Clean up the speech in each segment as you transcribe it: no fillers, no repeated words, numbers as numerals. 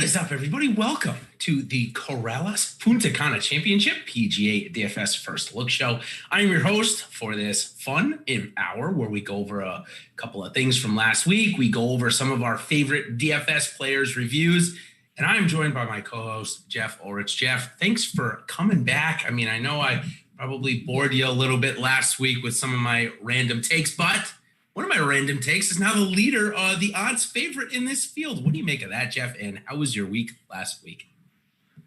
What is up, everybody? Welcome to the Corrales Punta Cana Championship PGA DFS First Look Show. I'm your host for this fun hour where we go over a couple of things from last week. We go over some of our favorite DFS players' reviews, and I'm joined by my co-host, Geoff Ulrich. Geoff, thanks for coming back. I mean, I know I probably bored you a little bit last week with some of my random takes, but one of my random takes is now the leader, the odds favorite in this field. What do you make of that, Geoff? And how was your week last week?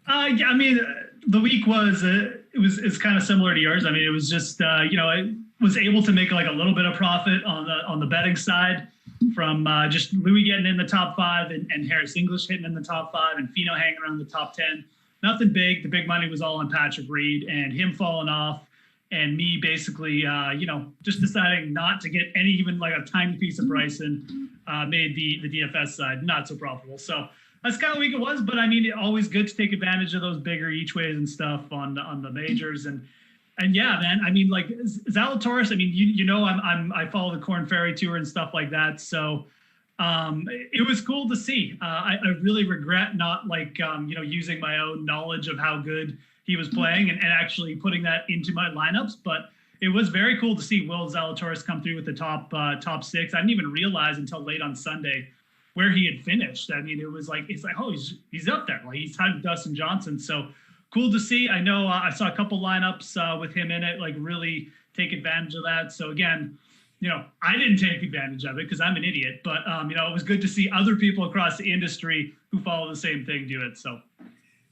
Yeah, I mean, the week was it's kind of similar to yours. I mean, it was just I was able to make like a little bit of profit on the betting side from just Louis getting in the top five and Harris English hitting in the top five and Fino hanging around the top 10. Nothing big. The big money was all on Patrick Reed and him falling off. And me basically, just deciding not to get even like a tiny piece of Bryson made the DFS side not so profitable. So that's kind of week it was. But I mean, always good to take advantage of those bigger each ways and stuff on the majors. And yeah, man, I mean, like Zalatoris. I mean, I follow the Corn Ferry Tour and stuff like that. So it was cool to see. I really regret not using my own knowledge of how good he was playing and actually putting that into my lineups. But it was very cool to see Will Zalatoris come through with the top six. I didn't even realize until late on Sunday where he had finished. I mean, it's like, oh, he's up there. Like he's tied with Dustin Johnson. So cool to see. I know I saw a couple lineups with him in it, like really take advantage of that. So again, I didn't take advantage of it because I'm an idiot, but it was good to see other people across the industry who follow the same thing do it. So.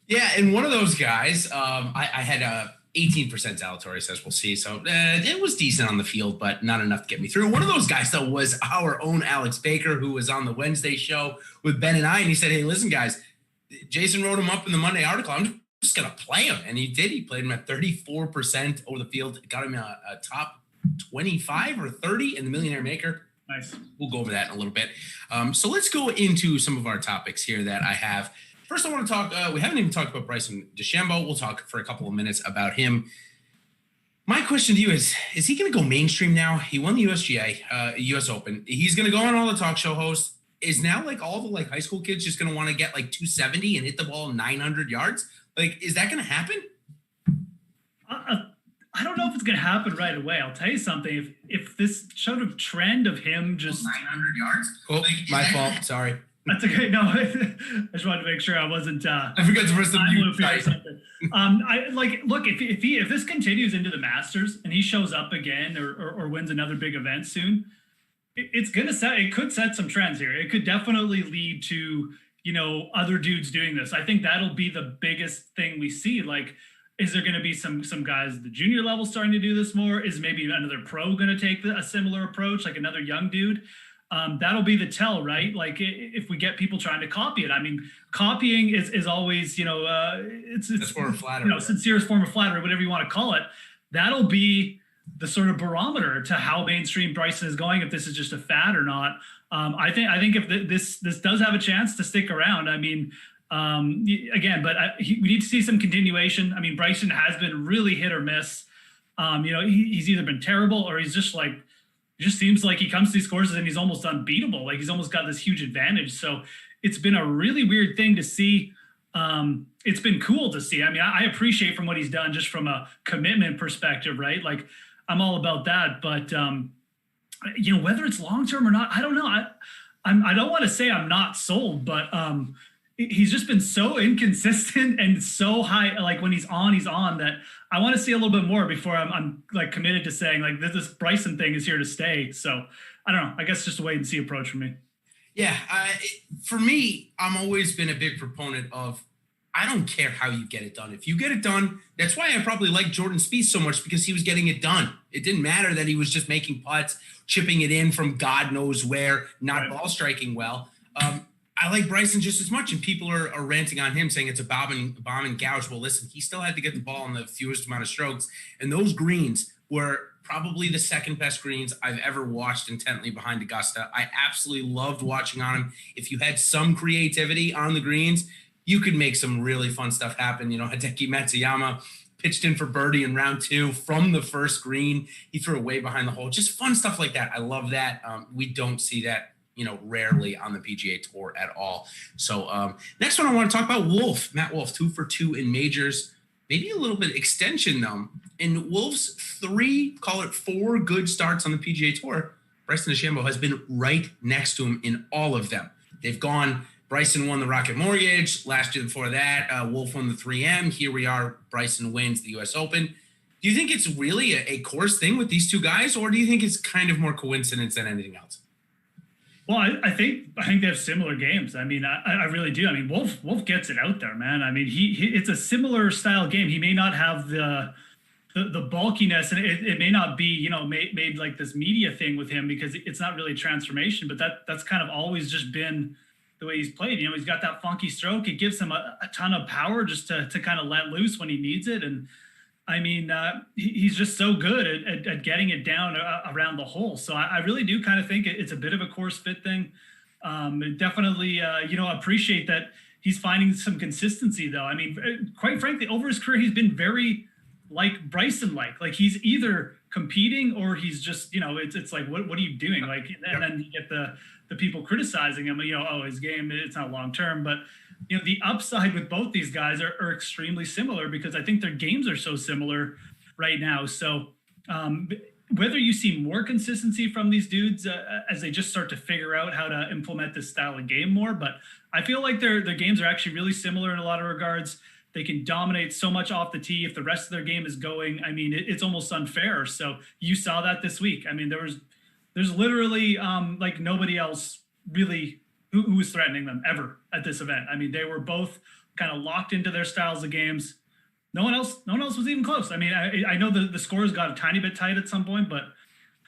Yeah, and one of those guys, I had a 18% Zalatoris, as we'll see. So it was decent on the field, but not enough to get me through. One of those guys, though, was our own Alex Baker, who was on the Wednesday show with Ben and I. And he said, hey, listen, guys, Jason wrote him up in the Monday article. I'm just going to play him. And he did. He played him at 34% over the field. Got him a top 25 or 30 in the Millionaire Maker. Nice. We'll go over that in a little bit. So let's go into some of our topics here that I have. First, I want to talk, we haven't even talked about Bryson DeChambeau. We'll talk for a couple of minutes about him. My question to you is he going to go mainstream now? He won the USGA, US Open. He's going to go on all the talk show hosts. Is now like all the high school kids just going to want to get like 270 and hit the ball 900 yards? Like, is that going to happen? I don't know if it's going to happen right away. I'll tell you something. If this sort of trend of him just 900 yards. Oh, my fault. Sorry. That's okay. No, I just wanted to make sure I wasn't. I forgot to press the mute or something. Look, if this continues into the Masters and he shows up again or wins another big event soon, it could set some trends here. It could definitely lead to other dudes doing this. I think that'll be the biggest thing we see. Like, is there going to be some guys at the junior level starting to do this more? Is maybe another pro going to take a similar approach, like another young dude? That'll be the tell, right? Like if we get people trying to copy it. I mean, copying is always, it's a form of flattery, sincerest form of flattery, whatever you want to call it. That'll be the sort of barometer to how mainstream Bryson is going, if this is just a fad or not. I think if this does have a chance to stick around, I mean, again, but we need to see some continuation. I mean, Bryson has been really hit or miss. He's either been terrible or he's just like, it just seems like he comes to these courses and he's almost unbeatable. Like he's almost got this huge advantage. So it's been a really weird thing to see. It's been cool to see. I mean, I appreciate from what he's done just from a commitment perspective, right? Like I'm all about that. But, whether it's long-term or not, I don't know. I don't want to say I'm not sold, but he's just been so inconsistent and so high. Like when he's on that I want to see a little bit more before I'm like committed to saying like this Bryson thing is here to stay. So I don't know. I guess just a wait and see approach for me. Yeah. For me, I'm always been a big proponent of, I don't care how you get it done. If you get it done, that's why I probably like Jordan Spieth so much, because he was getting it done. It didn't matter that he was just making putts, chipping it in from God knows where, not ball striking well. I like Bryson just as much, and people are ranting on him, saying it's a bomb and gouge. Well, listen, he still had to get the ball on the fewest amount of strokes, and those greens were probably the second best greens I've ever watched intently behind Augusta. I absolutely loved watching on him. If you had some creativity on the greens, you could make some really fun stuff happen. Hideki Matsuyama pitched in for birdie in round 2 from the first green. He threw it way behind the hole. Just fun stuff like that. I love that. We don't see that rarely on the PGA Tour at all. So next one I want to talk about Matt Wolff, 2 for 2 in majors. Maybe a little bit extension though. In Wolff's 4 good starts on the PGA Tour, Bryson DeChambeau has been right next to him in all of them. They've gone, Bryson won the Rocket Mortgage. Last year before that, Wolff won the 3M. Here we are, Bryson wins the US Open. Do you think it's really a course thing with these two guys, or do you think it's kind of more coincidence than anything else? Well, I think they have similar games. I mean, I really do. I mean, Wolff gets it out there, man. I mean, it's a similar style game. He may not have the bulkiness, and it may not be, made like this media thing with him because it's not really transformation, but that's kind of always just been the way he's played. He's got that funky stroke. It gives him a ton of power just to kind of let loose when he needs it. And I mean, he's just so good at getting it down around the hole. So I really do kind of think it's a bit of a course fit thing. Definitely, appreciate that he's finding some consistency, though. I mean, quite frankly, over his career, he's been very like Bryson-like. Like he's either competing or he's just, it's like, what are you doing? Like, and then you get the people criticizing him, his game, it's not long term, but the upside with both these guys are extremely similar because I think their games are so similar right now. So whether you see more consistency from these dudes as they just start to figure out how to implement this style of game more, but I feel like their games are actually really similar in a lot of regards. They can dominate so much off the tee. If the rest of their game is going, I mean, it's almost unfair. So you saw that this week. I mean, there's literally like nobody else really who was threatening them ever at this event. I mean, they were both kind of locked into their styles of games. No one else was even close. I mean, I know the scores got a tiny bit tight at some point, but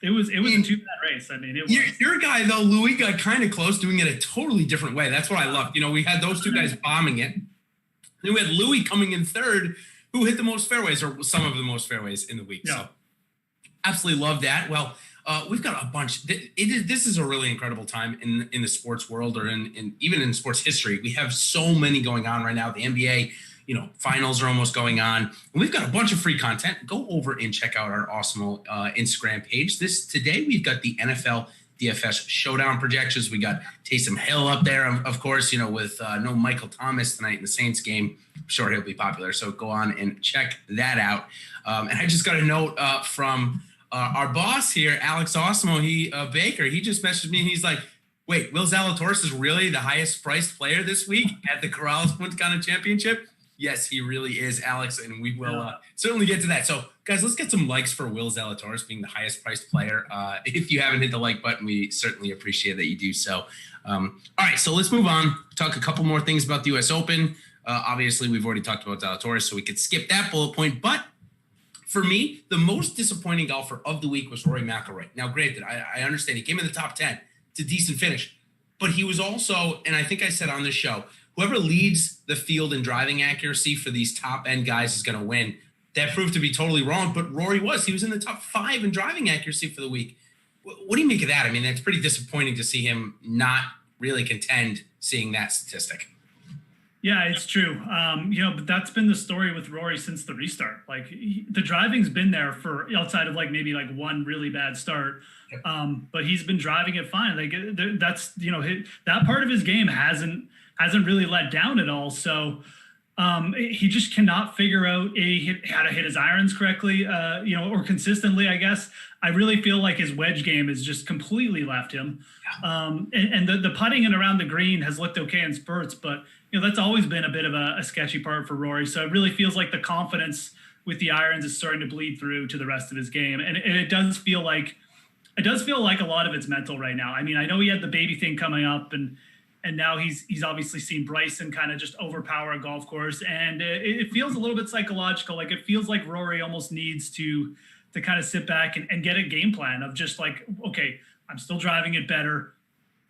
it was in too bad race. I mean, your guy though, Louis, got kind of close, doing it a totally different way. That's what I loved. We had those two guys bombing it. Then we had Louis coming in third, who hit the most fairways, or some of the most fairways in the week. Yeah. So absolutely love that. Well, we've got a bunch. This is a really incredible time in the sports world, or even in sports history. We have so many going on right now. The NBA, finals are almost going on. And we've got a bunch of free content. Go over and check out our Awesemo Instagram page. Today we've got the NFL DFS showdown projections. We got Taysom Hill up there, of course, with no Michael Thomas tonight in the Saints game. I'm sure he'll be popular. So go on and check that out. And I just got a note from our boss here, Alex Awesemo, Baker. He just messaged me and he's like, wait, Will Zalatoris is really the highest priced player this week at the Corrales Punta Cana Championship? Yes, he really is, Alex, and we will certainly get to that. So, guys, let's get some likes for Will Zalatoris being the highest priced player. If you haven't hit the like button, we certainly appreciate that you do so. All right, so let's move on. Talk a couple more things about the U.S. Open. Obviously, we've already talked about Zalatoris, so we could skip that bullet point. But for me, the most disappointing golfer of the week was Rory McIlroy. Now, granted, I understand he came in the top 10. It's a decent finish. But he was also, and I think I said on this show, whoever leads the field in driving accuracy for these top-end guys is going to win. That proved to be totally wrong, but Rory was. He was in the top 5 in driving accuracy for the week. What do you make of that? I mean, it's pretty disappointing to see him not really contend seeing that statistic. Yeah, it's true. But that's been the story with Rory since the restart. Like the driving's been there for outside of maybe one really bad start. But he's been driving it fine. Like that's, that part of his game hasn't really let down at all. So he just cannot figure out how to hit his irons correctly, or consistently, I guess. I really feel like his wedge game has just completely left him. And the putting and around the green has looked okay in spurts, but that's always been a bit of a sketchy part for Rory. So it really feels like the confidence with the irons is starting to bleed through to the rest of his game. And it does feel like a lot of it's mental right now. I mean, I know he had the baby thing coming up, and now he's obviously seen Bryson kind of just overpower a golf course, and it feels a little bit psychological. Like it feels like Rory almost needs to kind of sit back and get a game plan of just like, okay, I'm still driving it better.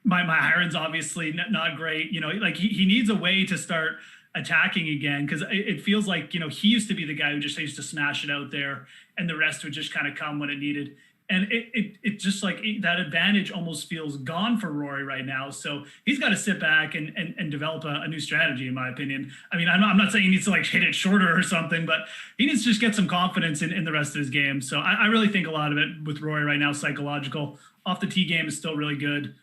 My iron's obviously not great. Like he needs a way to start attacking again, because it feels like, he used to be the guy who just used to smash it out there and the rest would just kind of come when it needed. And it just like that advantage almost feels gone for Rory right now. So he's got to sit back and develop a new strategy, in my opinion. I mean, I'm not saying he needs to hit it shorter or something, but he needs to just get some confidence in the rest of his game. So I really think a lot of it with Rory right now, psychological. Off the tee game is still really good.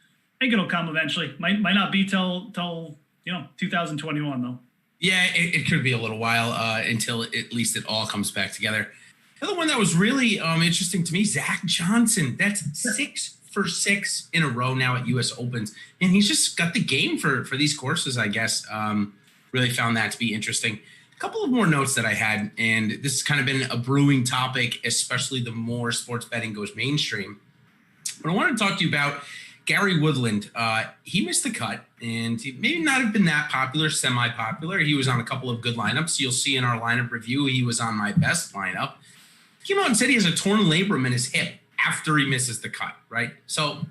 think it'll come eventually. Might not be till 2021 though. Yeah, it could be a little while until at least it all comes back together. The other one that was really interesting to me, Zach Johnson. That's 6 for 6 in a row now at U.S. Opens, and he's just got the game for these courses. I guess really found that to be interesting. A couple of more notes that I had, and this has kind of been a brewing topic, especially the more sports betting goes mainstream. But I wanted to talk to you about Gary Woodland. He missed the cut, and he may not have been that popular, semi-popular. He was on a couple of good lineups. You'll see in our lineup review, he was on my best lineup. He came out and said he has a torn labrum in his hip after he misses the cut, right? So,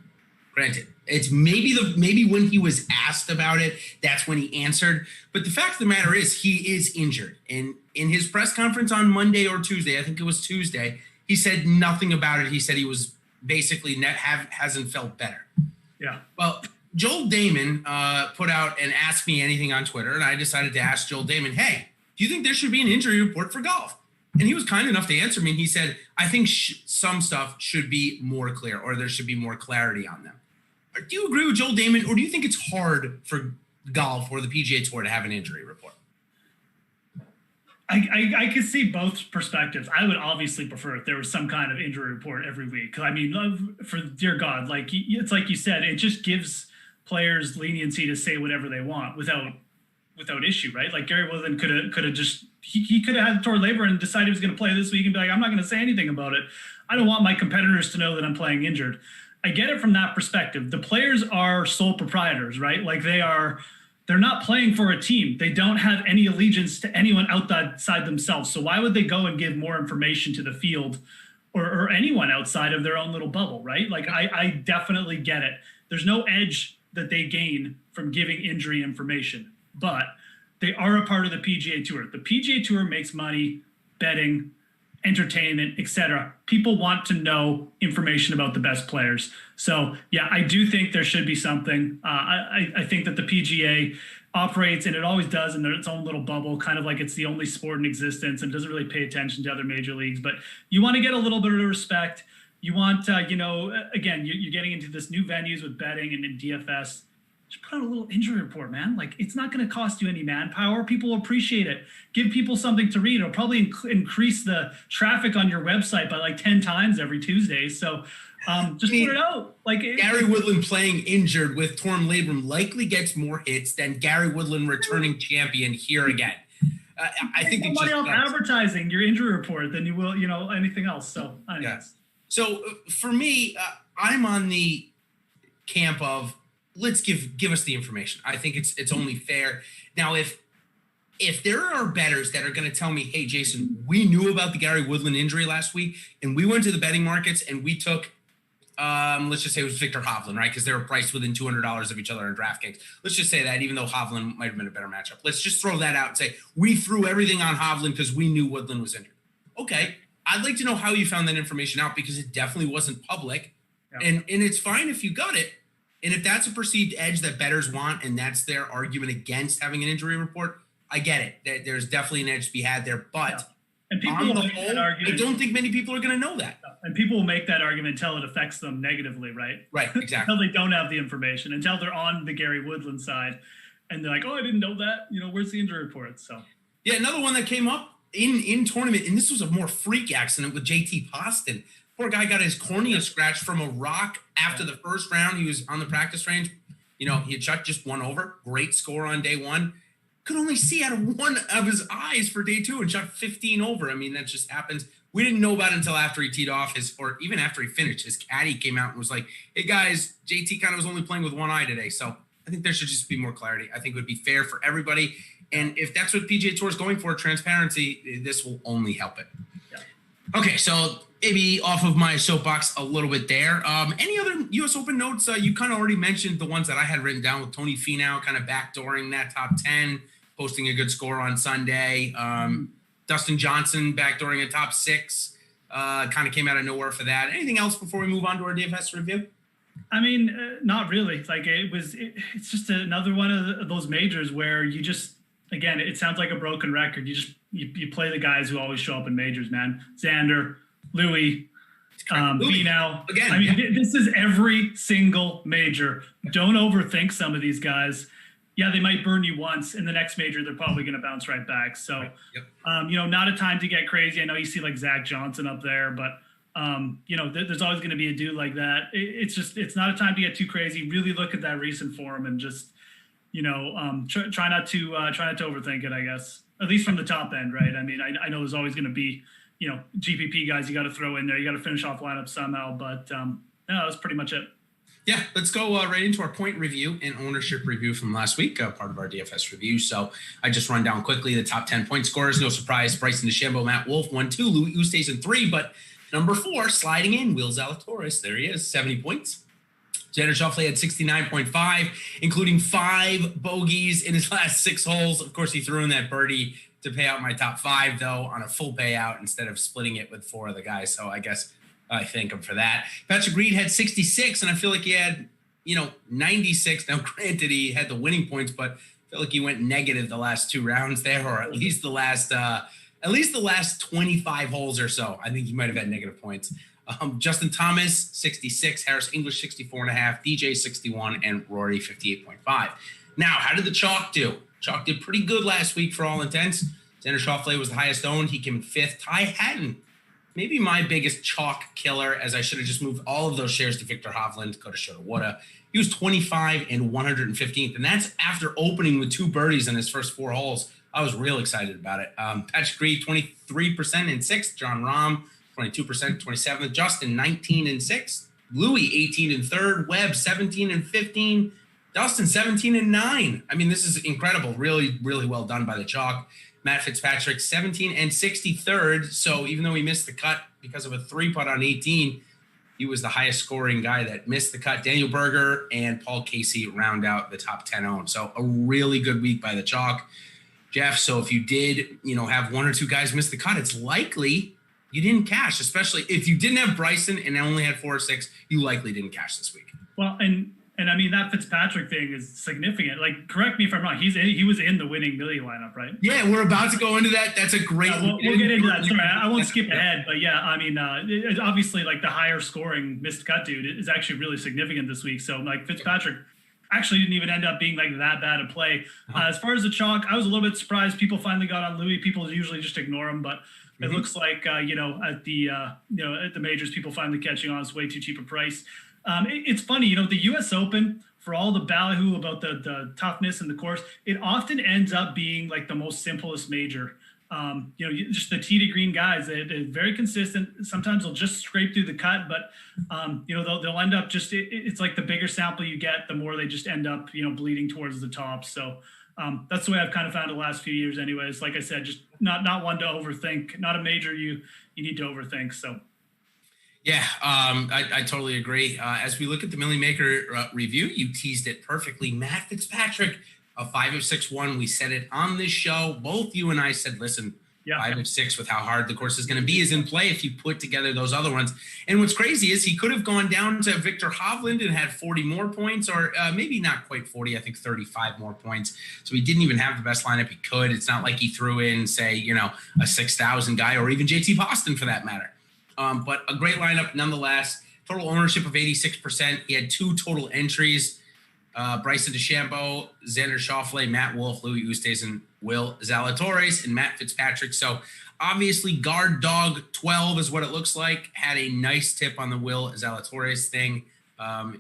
granted, it's maybe when he was asked about it, that's when he answered. But the fact of the matter is, he is injured. And in his press conference on Monday or Tuesday, I think it was Tuesday, he said nothing about it. He said he was basically hasn't felt better. Yeah. Well, Joel Damon put out and asked me anything on Twitter, and I decided to ask Joel Damon, hey, do you think there should be an injury report for golf? And he was kind enough to answer me, and he said, I think some stuff should be more clear, or there should be more clarity on them. Do you agree with Joel Damon, or do you think it's hard for golf or the PGA Tour to have an injury report? I could see both perspectives. I would obviously prefer if there was some kind of injury report every week. I mean, for dear God, like it's like you said, it just gives players leniency to say whatever they want without issue, right? Like Gary Woodland could have just he could have had a torn labor and decided he was going to play this week and be like, I'm not going to say anything about it. I don't want my competitors to know that I'm playing injured. I get it from that perspective. The players are sole proprietors, right? Like they're not playing for a team. They don't have any allegiance to anyone outside themselves. So why would they go and give more information to the field or anyone outside of their own little bubble, right? Like I definitely get it. There's no edge that they gain from giving injury information, but they are a part of the PGA Tour. The PGA Tour makes money betting, entertainment, etc. People want to know information about the best players. So yeah, I do think there should be something. I think that the PGA operates, and it always does, in its own little bubble, kind of like it's the only sport in existence and doesn't really pay attention to other major leagues. But you want to get a little bit of respect. You want, again, you're getting into this new venues with betting and in DFS. Just put out a little injury report, man. Like, it's not going to cost you any manpower. People will appreciate it. Give people something to read. It'll probably increase the traffic on your website by like 10 times every Tuesday. So just put it out. Like Gary Woodland playing injured with torn labrum likely gets more hits than Gary Woodland returning champion here again. I think it's money just off advertising your injury report than you will, anything else. So yes. So for me, I'm on the camp of let's give us the information. I think it's only fair. Now, if there are bettors that are going to tell me, hey, Jason, we knew about the Gary Woodland injury last week, and we went to the betting markets and we took, let's just say it was Victor Hovland, right? Because they were priced within $200 of each other on DraftKings. Let's just say that, even though Hovland might have been a better matchup. Let's just throw that out and say we threw everything on Hovland because we knew Woodland was injured. Okay, I'd like to know how you found that information out, because it definitely wasn't public. Yeah. And it's fine if you got it. And if that's a perceived edge that bettors want, and that's their argument against having an injury report, I get it. There's definitely an edge to be had there. But and people on will the make whole, that argument, I don't think many people are going to know that. And people will make that argument until it affects them negatively, right? Right, exactly. Until they don't have the information, until they're on the Gary Woodland side, and they're like, oh, I didn't know that. Where's the injury report? So yeah, another one that came up in tournament, and this was a more freak accident with JT Poston. Poor guy got his cornea scratched from a rock after the first round. He was on the practice range. He had shot just one over. Great score on day one. Could only see out of one of his eyes for day two and shot 15 over. I mean, that just happens. We didn't know about it until after he teed off or even after he finished. His caddy came out and was like, hey, guys, JT kind of was only playing with one eye today. So I think there should just be more clarity. I think it would be fair for everybody. And if that's what PGA Tour is going for, transparency, this will only help it. Yeah. Okay, so maybe off of my soapbox a little bit there. Any other U.S. Open notes? You kind of already mentioned the ones that I had written down with Tony Finau kind of backdooring that top 10, posting a good score on Sunday. Dustin Johnson backdooring a top 6, kind of came out of nowhere for that. Anything else before we move on to our DFS review? I mean, not really. Like it's just another one of those majors where you just, again, it sounds like a broken record. You play the guys who always show up in majors, man. Xander, Louis, Now, again, I mean, this is every single major. Don't overthink some of these guys. Yeah, they might burn you once. In the next major, they're probably going to bounce right back. So, not a time to get crazy. I know you see like Zach Johnson up there, but there's always going to be a dude like that. It's not a time to get too crazy. Really look at that recent form and just, try not to overthink it, I guess, at least from the top end, right? I mean, I know there's always going to be, GPP guys you got to throw in there. You got to finish off lineup somehow, but that's pretty much it. Yeah, let's go right into our point review and ownership review from last week, part of our DFS review. So I just run down quickly the top 10 point scorers. No surprise, Bryson DeChambeau, Matt Wolff, 1-2, Louis Oosthuizen 3, but number 4, sliding in, Will Zalatoris. There he is, 70 points. Xander Schauffele had 69.5, including 5 bogeys in his last 6 holes. Of course, he threw in that birdie to pay out my top 5, though, on a full payout instead of splitting it with 4 of the guys. So I guess I thank him for that. Patrick Reed had 66, and I feel like he had, 96. Now, granted, he had the winning points, but I feel like he went negative the last 2 rounds there, or at least the last 25 holes or so. I think he might have had negative points. Justin Thomas, 66, Harris English, 64.5, DJ, 61, and Rory, 58.5. Now, how did the Chalk do? Chalk did pretty good last week for all intents. Xander Schauffele was the highest owned. He came in 5th. Ty Hatton, maybe my biggest Chalk killer, as I should have just moved all of those shares to Victor Hovland, Coulda, shoulda, woulda. He was 25 and 115th, and that's after opening with 2 birdies in his first 4 holes. I was real excited about it. Patrick Reed, 23% in 6th. John Rahm, 22%, 27th. Justin, 19 and 6th. Louis, 18 and 3rd. Webb, 17 and 15. Dustin, 17 and 9. I mean, this is incredible. Really, really well done by the Chalk. Matt Fitzpatrick, 17 and 63rd. So even though he missed the cut because of a 3-putt on 18, he was the highest scoring guy that missed the cut. Daniel Berger and Paul Casey round out the top 10 owned. So a really good week by the Chalk. Jeff, so if you did, have 1 or 2 guys miss the cut, it's likely you didn't cash, especially if you didn't have Bryson and only had 4 or 6, you likely didn't cash this week. Well, and I mean, that Fitzpatrick thing is significant. Like, correct me if I'm wrong. He was in the winning million lineup, right? Yeah, we're about to go into that. That's a great. We'll get into that. Sorry, I won't skip ahead. But yeah, I mean, it's obviously like the higher scoring missed cut dude is actually really significant this week. So like Fitzpatrick actually didn't even end up being like that bad a play. As far as the Chalk, I was a little bit surprised. People finally got on Louis. People usually just ignore him, but it looks like at the majors, people finally catching on. It's way too cheap a price. It's funny, the U.S. Open, for all the ballyhoo about the toughness and the course, it often ends up being like the most simplest major. Just the tee to green guys, they're very consistent. Sometimes they'll just scrape through the cut, but they'll end up just it's like the bigger sample you get, the more they just end up bleeding towards the top. So that's the way I've kind of found it the last few years. Anyways, like I said, just not one to overthink. Not a major you need to overthink. So. Yeah, I totally agree. As we look at the Millie Maker review, you teased it perfectly. Matt Fitzpatrick, a 5 of 6 won. We said it on this show. Both you and I said, listen, 5 of 6 with how hard the course is going to be is in play if you put together those other ones. And what's crazy is he could have gone down to Victor Hovland and had 40 more points, or maybe not quite 40, I think 35 more points. So he didn't even have the best lineup he could. It's not like he threw in, say, a 6,000 guy or even JT Boston for that matter. But a great lineup nonetheless. Total ownership of 86%. He had 2 total entries. Bryson DeChambeau, Xander Schauffele, Matt Wolff, Louis Oosthuizen, Will Zalatoris, and Matt Fitzpatrick. So obviously guard dog 12 is what it looks like. Had a nice tip on the Will Zalatoris thing.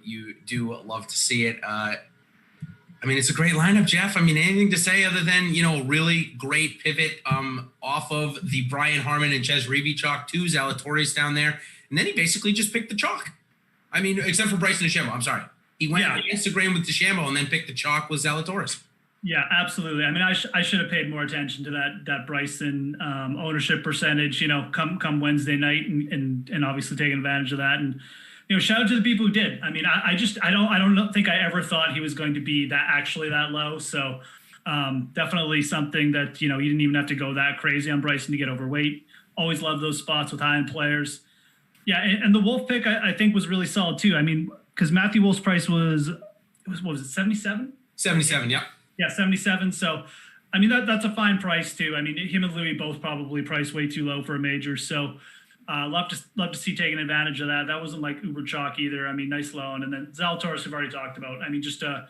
You do love to see it. I mean, it's a great lineup, Jeff. I mean, anything to say other than, a really great pivot off of the Brian Harmon and Ches Reavie chalk to Zalatoris down there. And then he basically just picked the chalk. I mean, except for Bryson DeChambeau. I'm sorry. He went on Instagram with DeChambeau and then picked the chalk with Zalatoris. Yeah, absolutely. I mean, I should have paid more attention to that Bryson ownership percentage, come Wednesday night and obviously taking advantage of that. And, shout out to the people who did. I mean, I don't think I ever thought he was going to be that low. So definitely something that, you didn't even have to go that crazy on Bryson to get overweight. Always love those spots with high-end players. Yeah, and the Wolf pick I think was really solid too. I mean, because Matthew Wolf's price was what was it, 77? 77, yeah. Yeah, 77. So, I mean, that's a fine price too. I mean, him and Louis both probably priced way too low for a major. So, Love to see taking advantage of that. That wasn't like uber chalk either. I mean, nice loan. And then Zalatoris we've already talked about. I mean, just a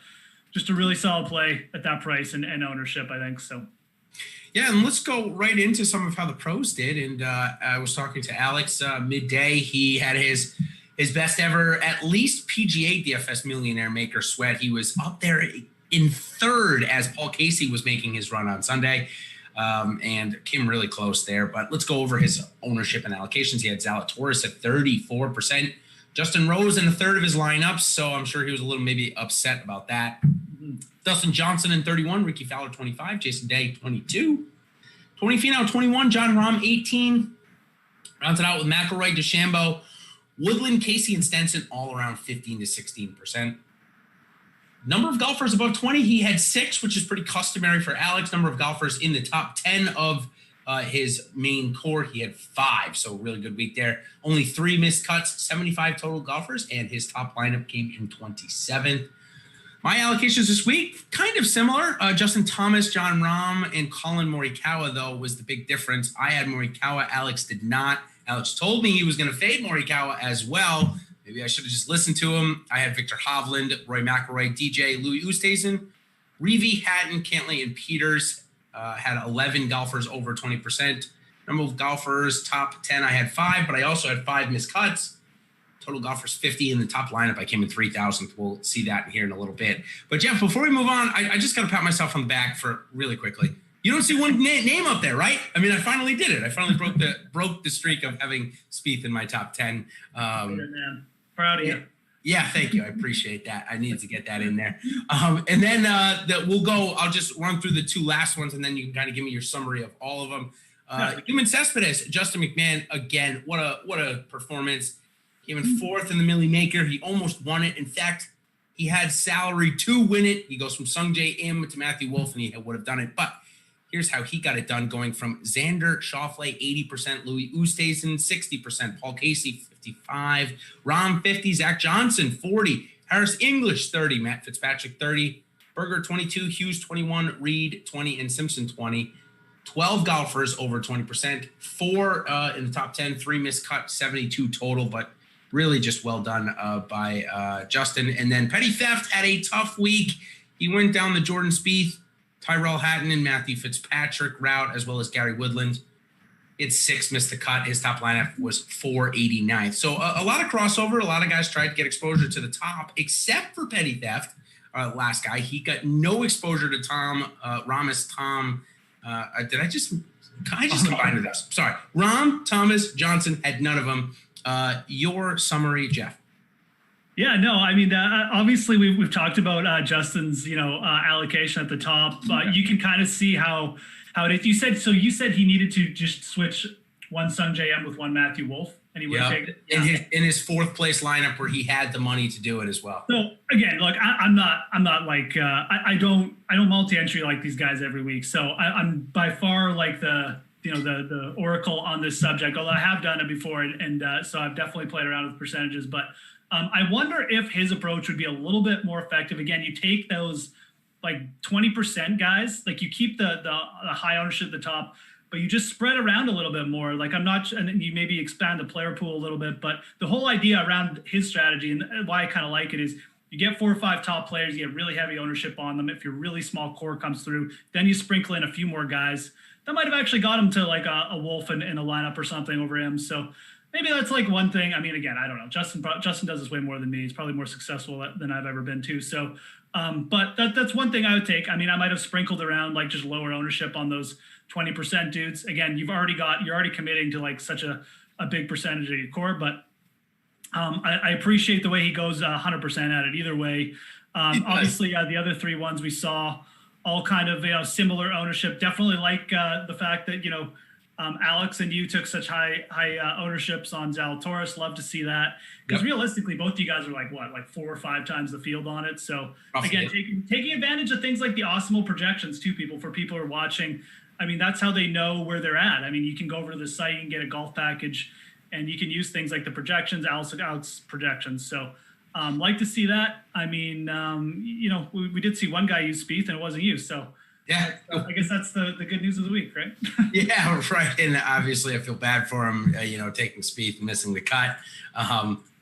really solid play at that price and ownership, I think. So. Yeah, and let's go right into some of how the pros did. And I was talking to Alex midday. He had his best ever, at least PGA DFS millionaire maker sweat. He was up there in third as Paul Casey was making his run on Sunday, and came really close there. But let's go over his ownership and allocations. He had Zalatoris at 34%, Justin Rose in a third of his lineups, so I'm sure he was a little maybe upset about that. Dustin Johnson in 31, Ricky Fowler 25, Jason Day 22, Tony Finau 21, John Rahm 18. Rounds it out with McIlroy, DeChambeau, Woodland, Casey, and Stenson all around 15 to 16%. Number of golfers above 20, he had 6, which is pretty customary for Alex. Number of golfers in the top 10 of his main core, he had 5, so really good week there. Only 3 missed cuts, 75 total golfers, and his top lineup came in 27th. My allocations this week, kind of similar. Justin Thomas, John Rahm, and Colin Morikawa, though, was the big difference. I had Morikawa. Alex did not. Alex told me he was going to fade Morikawa as well. Maybe I should have just listened to him. I had Victor Hovland, Roy McIlroy, DJ, Louis Oosthuizen, Reeve, Hatton, Cantley, and Peters. Had 11 golfers over 20%. Number of golfers, top 10, I had 5, but I also had 5 missed cuts. Total golfers 50 in the top lineup. I came in 3,000th. We'll see that here in a little bit. But Jeff, before we move on, I just got to pat myself on the back for really quickly. You don't see one name up there, right? I mean, I finally did it. I finally broke the streak of having Spieth in my top 10. Man. Proud of you. Yeah, thank you. I appreciate that. I needed to get that in there. And then we'll go. I'll just run through the 2 last ones, and then you can kind of give me your summary of all of them. Human Cespedes, Justin McMahon again. What a performance! Came in 4th in the Millie Maker. He almost won it. In fact, he had salary to win it. He goes from Sung Jae Im to Matthew Wolf, and he would have done it. But here's how he got it done, going from Xander Schauffele, 80%, Louis Oosthuizen, 60%, Paul Casey, 55, Rahm, 50, Zach Johnson, 40, Harris English, 30, Matt Fitzpatrick, 30, Berger, 22, Hughes, 21, Reed, 20, and Simpson, 20. 12 golfers over 20%, 4 in the top 10, 3 missed cut, 72 total, but really just well done by Justin. And then Petty Theft had a tough week. He went down the Jordan Spieth, Tyrell Hatton, and Matthew Fitzpatrick route, as well as Gary Woodland. It's 6 missed the cut. His top lineup was 489. So a lot of crossover. A lot of guys tried to get exposure to the top, except for Petty Theft, last guy. He got no exposure to Tom Ramis. I just combined this? Sorry. Rahm, Thomas, Johnson had none of them. Your summary, Jeff. Yeah, no, I mean, obviously we've talked about Justin's, allocation at the top. You can kind of see how it is. You said he needed to just switch one Sung Jae Im with one Matthew Wolf, and he would have taken it. In his 4th place lineup where he had the money to do it as well. So again, look, I'm not like I don't multi-entry like these guys every week. So I'm by far like the oracle on this subject, although I have done it before, and so I've definitely played around with percentages. But I wonder if his approach would be a little bit more effective. Again, you take those like 20% guys, like you keep the high ownership at the top, but you just spread around a little bit more. Like and you maybe expand the player pool a little bit. But the whole idea around his strategy and why I kind of like it is you get 4 or 5 top players, you get really heavy ownership on them. If your really small core comes through, then you sprinkle in a few more guys. That might have actually got him to like a Wolf in a lineup or something over him. So maybe that's like one thing. I mean, again, I don't know. Justin does this way more than me. He's probably more successful than I've ever been too. So, but that's one thing I would take. I mean, I might have sprinkled around like just lower ownership on those 20% dudes. Again, you're already committing to like such a big percentage of your core. But I appreciate the way he goes 100% at it either way. Obviously, the other 3 ones we saw, all kind of similar ownership. Definitely like the fact that Alex and you took such high ownerships on Zalatoris. Love to see that, because realistically, both of you guys are like 4 or 5 times the field on it. So again, taking advantage of things like the Awesemo projections too, for people who are watching. I mean, that's how they know where they're at. I mean, you can go over to the site and get a golf package, and you can use things like the projections, Alex projections. So. Like to see that. I mean, we did see one guy use Spieth and it wasn't you. So Yeah. I guess that's the good news of the week, right? Yeah, right. And obviously I feel bad for him, taking Spieth and missing the cut.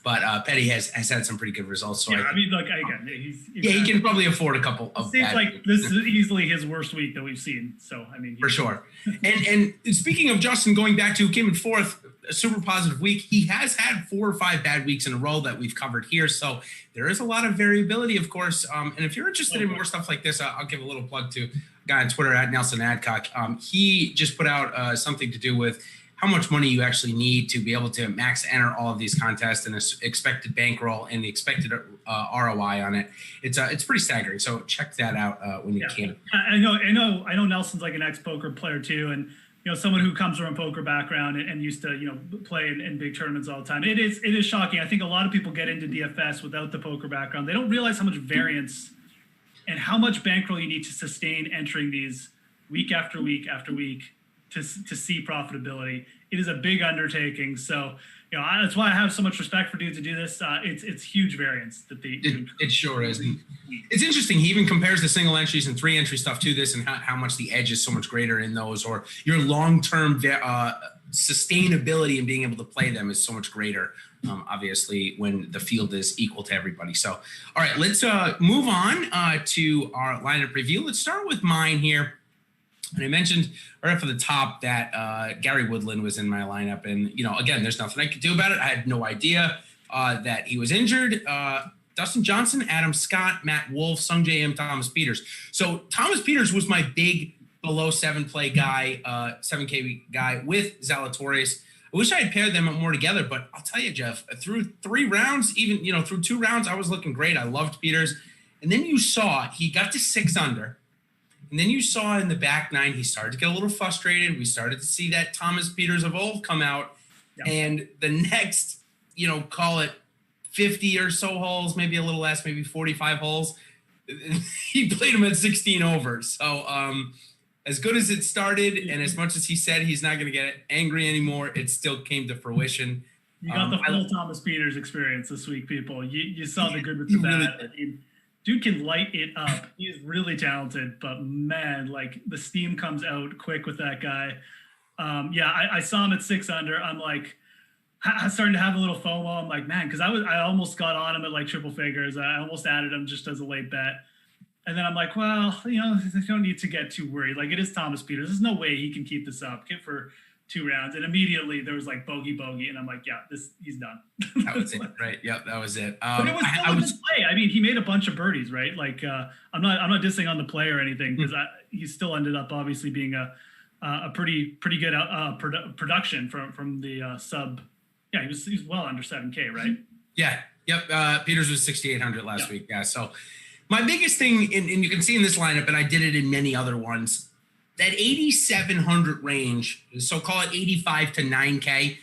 But Petty has had some pretty good results. So yeah, I mean, look, again, he can probably afford a couple of. It seems like this is easily his worst week that we've seen. So I mean, for sure. and speaking of Justin, going back to who came in fourth, a super positive week. He has had 4 or 5 bad weeks in a row that we've covered here. So there is a lot of variability, of course. And if you're interested in more stuff like this, I'll give a little plug to a guy on Twitter at Nelson Adcock. He just put out something to do with how much money you actually need to be able to max enter all of these contests and the expected bankroll and the expected ROI on it. It's pretty staggering. So check that out when you can. I know Nelson's like an ex-poker player too, and someone who comes from a poker background and used to play in big tournaments all the time. It is shocking. I think a lot of people get into DFS without the poker background. They don't realize how much variance and how much bankroll you need to sustain entering these week after week after week to see profitability. It is a big undertaking. So, that's why I have so much respect for dudes to do this. It's huge variance that they do. It sure is. It's interesting. He even compares the single entries and 3 entry stuff to this and how much the edge is so much greater in those, or your long-term sustainability in being able to play them is so much greater, obviously, when the field is equal to everybody. So, all right, let's move on to our lineup review. Let's start with mine here. And I mentioned right off the top that Gary Woodland was in my lineup. And, again, there's nothing I could do about it. I had no idea that he was injured. Dustin Johnson, Adam Scott, Matt Wolff, Sungjae Im, Thomas Peters. So Thomas Peters was my big below 7 play guy, 7K guy with Zalatoris. I wish I had paired them more together, but I'll tell you, Jeff, through 3 rounds, even, through 2 rounds, I was looking great. I loved Peters. And then you saw he got to 6 under. And then you saw in the back 9, he started to get a little frustrated. We started to see that Thomas Peters of old come out. Yeah. And the next, call it 50 or so holes, maybe a little less, maybe 45 holes, he played him at 16 over. So as good as it started and as much as he said he's not going to get angry anymore, it still came to fruition. You got the full Thomas Peters experience this week, people. You saw the good with the bad. Dude can light it up. He's really talented, but man, like the steam comes out quick with that guy. I saw him at 6 under. I'm like, I started to have a little FOMO. I'm like, man, because I almost got on him at like triple figures. I almost added him just as a late bet. And then I'm like, well, you don't need to get too worried. Like, it is Thomas Peters. There's no way he can keep this up. Get for 2 rounds, and immediately there was like bogey, and I'm like, yeah, he's done. That was it, right? Yep, that was it. But it was still a good play. I mean, he made a bunch of birdies, right? Like, I'm not dissing on the play or anything, because he still ended up obviously being a pretty good production from the sub. Yeah, he was well under 7K, right? Yeah, yep. Peters was 6,800 last week. Yeah, so my biggest thing, and you can see in this lineup, and I did it in many other ones, that 8,700 range, so call it 85 to 9K,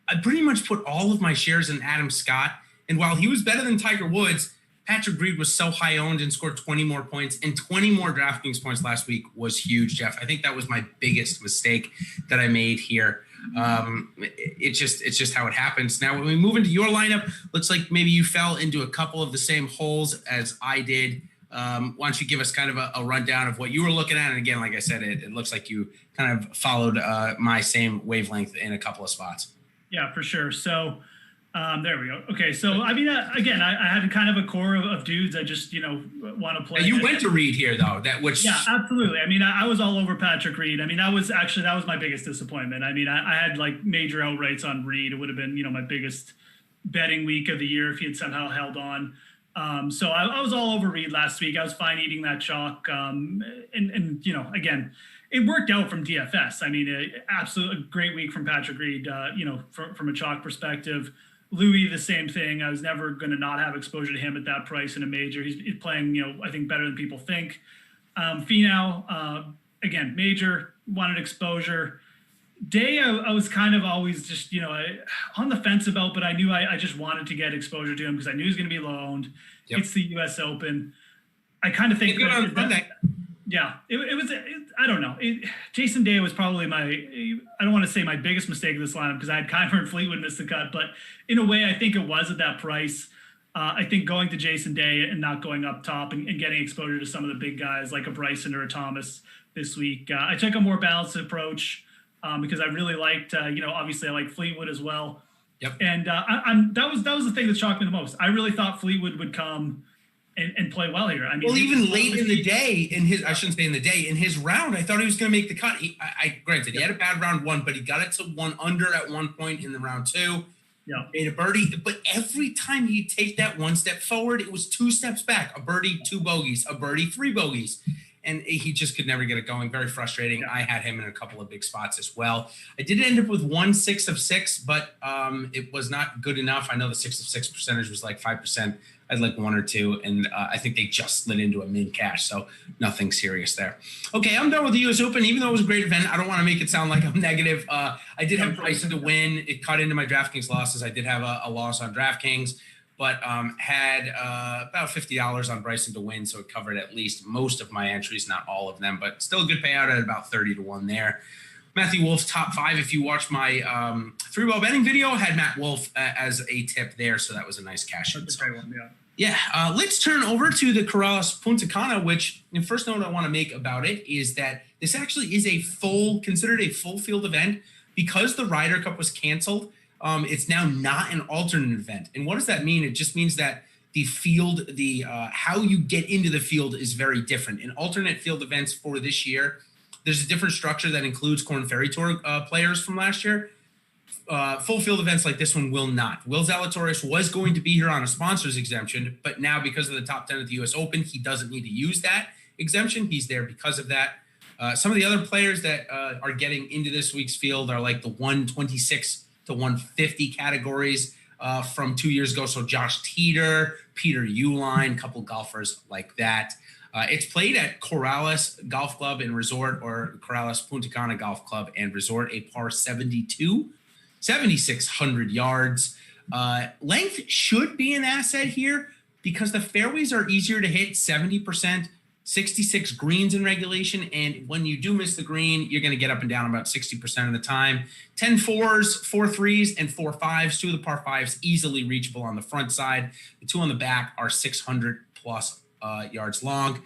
I pretty much put all of my shares in Adam Scott. And while he was better than Tiger Woods, Patrick Reed was so high owned and scored 20 more points, and 20 more DraftKings points last week was huge, Jeff. I think that was my biggest mistake that I made here. It's just how it happens. Now, when we move into your lineup, looks like maybe you fell into a couple of the same holes as I did. Why don't you give us kind of a rundown of what you were looking at? And again, like I said, it looks like you kind of followed my same wavelength in a couple of spots. Yeah, for sure. So there we go. Okay, so I mean, again, I had kind of a core of dudes I just want to play. You went to Reed here though, yeah, absolutely. I mean, I was all over Patrick Reed. I mean, that was my biggest disappointment. I mean, I had like major outrights on Reed. It would have been my biggest betting week of the year if he had somehow held on. So I was all over Reed last week. I was fine eating that chalk. And again, it worked out from DFS. I mean, absolutely great week from Patrick Reed, from a chalk perspective. Louis, the same thing. I was never going to not have exposure to him at that price in a major. He's playing, I think better than people think. Finau, again, major, wanted exposure. Day, I was kind of always just, on the fence about, but I knew I just wanted to get exposure to him because I knew he was going to be low owned. Yep. It's the U.S. Open. I kind of think yeah, it was, I don't know. Jason Day was probably I don't want to say my biggest mistake of this lineup because I had Keimer and Fleetwood miss the cut, but in a way, I think it was at that price. I think going to Jason Day and not going up top and getting exposure to some of the big guys like a Bryson or a Thomas this week. I took a more balanced approach because I really liked, obviously I like Fleetwood as well. Yep. And that was the thing that shocked me the most. I really thought Fleetwood would come and play well here. I mean, well, even late in the day, I shouldn't say in the day, in his round, I thought he was going to make the cut. Granted, he had a bad round one, but he got it to 1 under at one point in the round two. Yeah. Made a birdie, but every time he'd take that one step forward, it was 2 steps back. A birdie, 2 bogeys, a birdie, 3 bogeys. And he just could never get it going. Very frustrating. I had him in a couple of big spots as well. I did end up with 1 6 of 6, but it was not good enough. I know the 6 of 6 percentage was like 5%. I had like 1 or 2, and I think they just slid into a min cash, so nothing serious there. Okay, I'm done with the U.S. Open. Even though it was a great event, I don't want to make it sound like I'm negative. I did have Bryson to win. It cut into my DraftKings losses. I did have a loss on DraftKings, but had about $50 on Bryson to win, so it covered at least most of my entries, not all of them, but still a good payout at about 30 to 1 there. Matthew Wolf's top 5. If you watch my 3-ball betting video, I had Matt Wolf as a tip there, so that was a nice cash in. That's a great one, yeah. Yeah, let's turn over to the Corrales Punta Cana, which the first note I want to make about it is that this actually is considered a full field event because the Ryder Cup was canceled. It's now not an alternate event. And what does that mean? It just means that the field, how you get into the field is very different. In alternate field events for this year, there's a different structure that includes Korn Ferry Tour players from last year. Full field events like this one will not. Will Zalatoris was going to be here on a sponsor's exemption, but now because of the top 10 at the U.S. Open, he doesn't need to use that exemption. He's there because of that. Some of the other players that are getting into this week's field are like the 126 to 150 categories from 2 years ago. So Josh Teeter, Peter Uihlein, a couple golfers like that. It's played at Corrales Golf Club and Resort, or Corrales Punta Cana Golf Club and Resort, a par 72. 7,600 yards. Length should be an asset here because the fairways are easier to hit, 70%, 66 greens in regulation. And when you do miss the green, you're going to get up and down about 60% of the time. 10 4s, 4 3s, and 4 5s. 2 of the par 5s easily reachable on the front side. The 2 on the back are 600 plus yards long.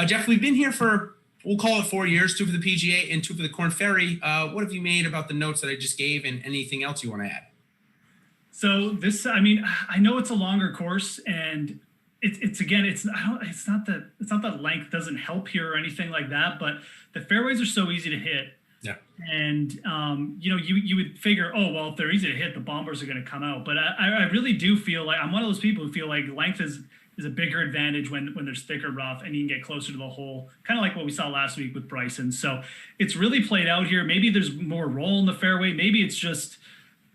Jeff, we've been here for, we'll call it 4 years, 2 for the PGA and 2 for the Korn Ferry. What have you made about the notes that I just gave, and anything else you want to add? So this, I mean, I know it's a longer course, and it's not that length doesn't help here or anything like that, but the fairways are so easy to hit. Yeah. And you would figure, oh well, if they're easy to hit, the bombers are going to come out. But I really do feel like I'm one of those people who feel like length is a bigger advantage when there's thicker rough and you can get closer to the hole, kind of like what we saw last week with Bryson. So it's really played out here. Maybe there's more roll in the fairway. Maybe it's just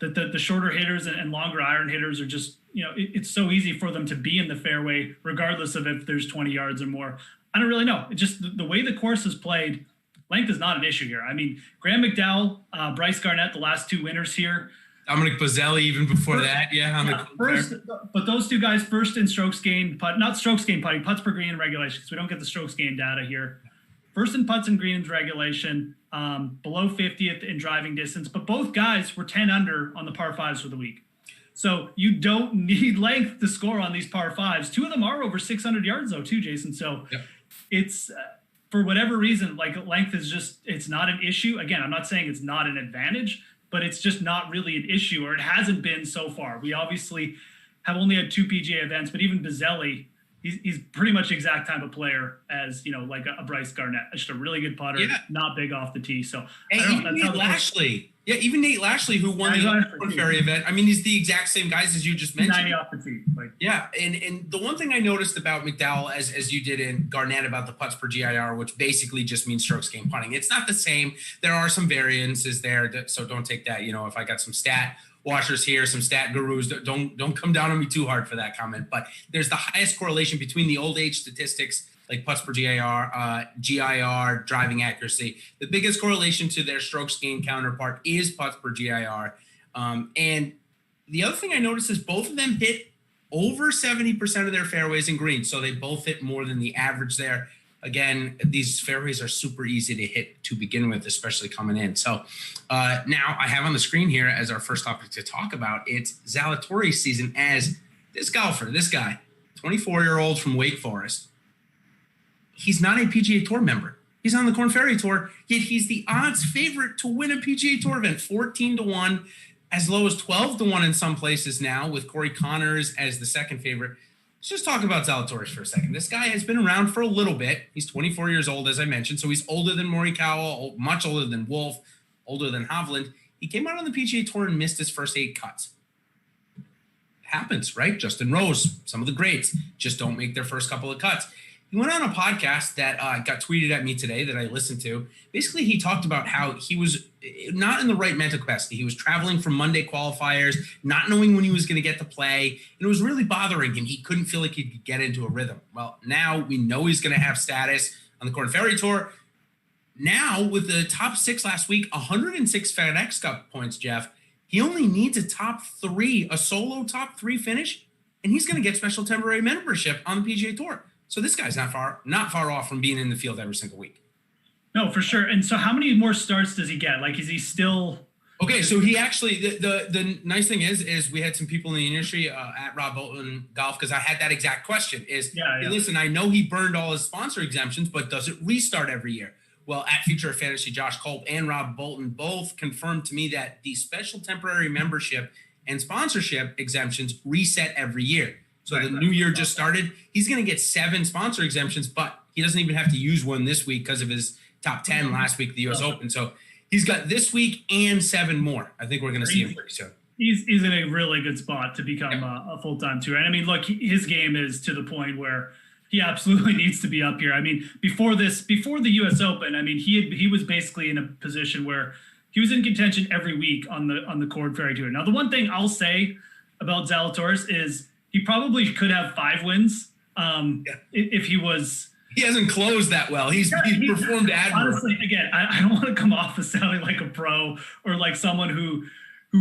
that the shorter hitters and longer iron hitters are just, it's so easy for them to be in the fairway, regardless of if there's 20 yards or more. I don't really know. It's just the way the course is played, length is not an issue here. I mean, Graham McDowell, Bryce Garnett, the last 2 winners here. Dominic Bozzelli even before that, first, but those 2 guys first in strokes gained, not strokes gained putting, putts per green in regulation, because we don't get the strokes gained data here. First in putts and greens regulation, below 50th in driving distance, but both guys were 10 under on the par 5s for the week. So you don't need length to score on these par 5s. 2 of them are over 600 yards though too, Jason. So it's for whatever reason, like length is just, it's not an issue. Again, I'm not saying it's not an advantage, but it's just not really an issue, or it hasn't been so far. We obviously have only had 2 PGA events, but even Bozzelli, he's pretty much the exact type of player as, like a Bryce Garnett. Just a really good putter, not big off the tee. So even Nate Lashley, who won the Korn Ferry event. I mean, he's the exact same guys as you just mentioned. 90 off the tee. And the one thing I noticed about McDowell, as you did in Garnett about the putts per GIR, which basically just means strokes gained putting. It's not the same. There are some variances there, so don't take that. If I got some stat watchers here, some stat gurus, don't come down on me too hard for that comment. But there's the highest correlation between the old age statistics, like putts per GIR, driving accuracy. The biggest correlation to their strokes gained counterpart is putts per GIR. And the other thing I noticed is both of them hit over 70% of their fairways and greens. So they both hit more than the average there. Again, these fairways are super easy to hit to begin with, especially coming in. So now I have on the screen here as our first topic to talk about, it's Zalatoris season as This golfer, this guy, 24-year-old from Wake Forest, he's not a PGA Tour member. He's on the Korn Ferry Tour, yet he's the odds favorite to win a PGA Tour event, 14-1, as low as 12-1 in some places now, with Corey Connors as the second favorite. Let's just talk about Zalatoris for a second. This guy has been around for a little bit. He's 24 years old, as I mentioned, so he's older than Morikawa, much older than Wolff, older than Hovland. He came out on the PGA Tour and missed his first 8 cuts. It happens, right? Justin Rose, some of the greats, just don't make their first couple of cuts. He went on a podcast that got tweeted at me today that I listened to. Basically, he talked about how he was not in the right mental capacity. He was traveling from Monday qualifiers, not knowing when he was going to get to play, and it was really bothering him. He couldn't feel like he could get into a rhythm. Well, now we know he's going to have status on the Korn Ferry Tour. Now, with the top 6 last week, 106 FedEx Cup points, Jeff, he only needs a solo top 3 finish, and he's going to get special temporary membership on the PGA Tour. So this guy's not far off from being in the field every single week. No, for sure. And so how many more starts does he get? Like, is he still... Okay, so he actually, the nice thing is we had some people in the industry at Rob Bolton Golf, because I had that exact question is, hey, listen, I know he burned all his sponsor exemptions, but does it restart every year? Well, at Future of Fantasy, Josh Culp and Rob Bolton both confirmed to me that the special temporary membership and sponsorship exemptions reset every year. So the new year just started. He's going to get 7 sponsor exemptions, but he doesn't even have to use one this week because of his top 10 last week at the U.S. Open. So he's got this week and 7 more. I think we're going to see him pretty soon. He's in a really good spot to become a full-time tour. And I mean, look, his game is to the point where he absolutely needs to be up here. I mean, before the U.S. Open, I mean, he was basically in a position where he was in contention every week on the Korn Ferry Tour. Now, the one thing I'll say about Zalatoris is he probably could have 5 wins if he was. He hasn't closed that well. He's performed admirably. Honestly, again, I don't want to come off as sounding like a pro or like someone who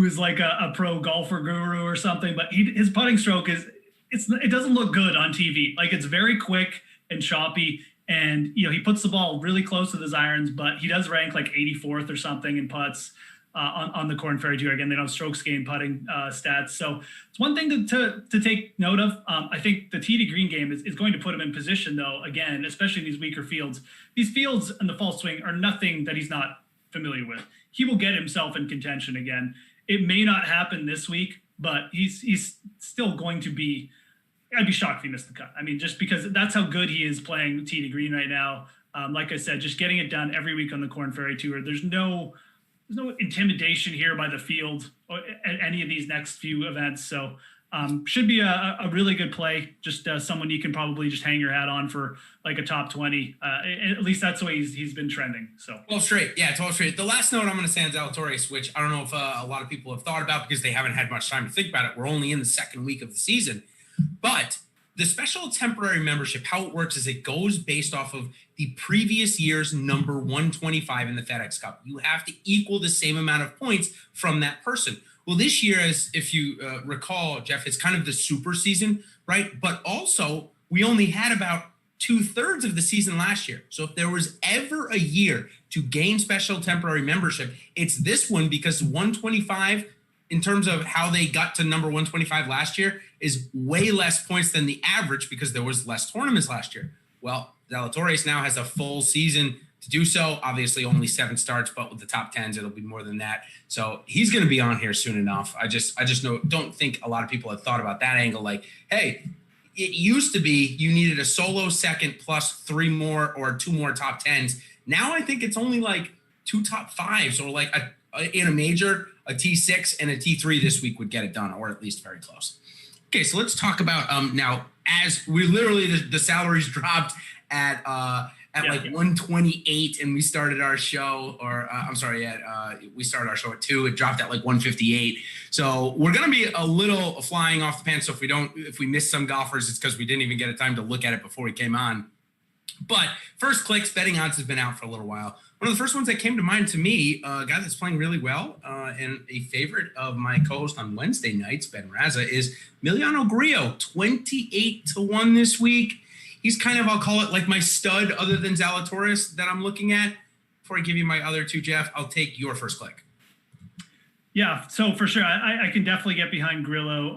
is like a pro golfer guru or something, but his putting stroke it doesn't look good on TV. Like, it's very quick and choppy, and he puts the ball really close with his irons, but he does rank like 84th or something in putts. On the Korn Ferry Tour. Again, they don't have strokes gained putting stats. So it's one thing to take note of. I think the tee to green game is going to put him in position, though, again, especially in these weaker fields. These fields and the false swing are nothing that he's not familiar with. He will get himself in contention again. It may not happen this week, but he's still going to be – I'd be shocked if he missed the cut. I mean, just because that's how good he is playing tee to green right now. Like I said, just getting it done every week on the Korn Ferry Tour. There's no intimidation here by the field at any of these next few events. So should be a really good play. Just someone you can probably just hang your hat on for like a top 20. At least that's the way he's been trending. So 12 straight. Yeah, 12 straight. The last note I'm going to say on Zalatoris, which I don't know if a lot of people have thought about because they haven't had much time to think about it. We're only in the second week of the season. But the special temporary membership, how it works is it goes based off of the previous year's number 125 in the FedEx Cup. You have to equal the same amount of points from that person. Well, this year, as if you recall, Jeff, it's kind of the super season, right? But also, we only had about 2/3 of the season last year. So if there was ever a year to gain special temporary membership, it's this one, because 125, in terms of how they got to number 125 last year, is way less points than the average because there was less tournaments last year. Well, Zalatoris now has a full season to do so. Obviously, only 7 starts, but with the top 10s, it'll be more than that. So he's going to be on here soon enough. I just don't think a lot of people have thought about that angle. Like, hey, it used to be you needed a solo second plus 3 more or 2 more top 10s. Now I think it's only like 2 top 5s, or like in a major, a T6 and a T3 this week would get it done, or at least very close. Okay, so let's talk about now, as we literally the salaries dropped at like 128, and we started our show, or we started our show at 2. It dropped at like 158. So we're gonna be a little flying off the pants. So if we miss some golfers, it's because we didn't even get a time to look at it before we came on. But first clicks, betting odds has been out for a little while. One of the first ones that came to mind to me, a guy that's playing really well, and a favorite of my co-host on Wednesday nights, Ben Raza, is Emiliano Grillo, 28-1 this week. He's kind of, I'll call it like my stud other than Zalatoris that I'm looking at. Before I give you my other 2, Jeff, I'll take your first click. Yeah, so for sure, I can definitely get behind Grillo.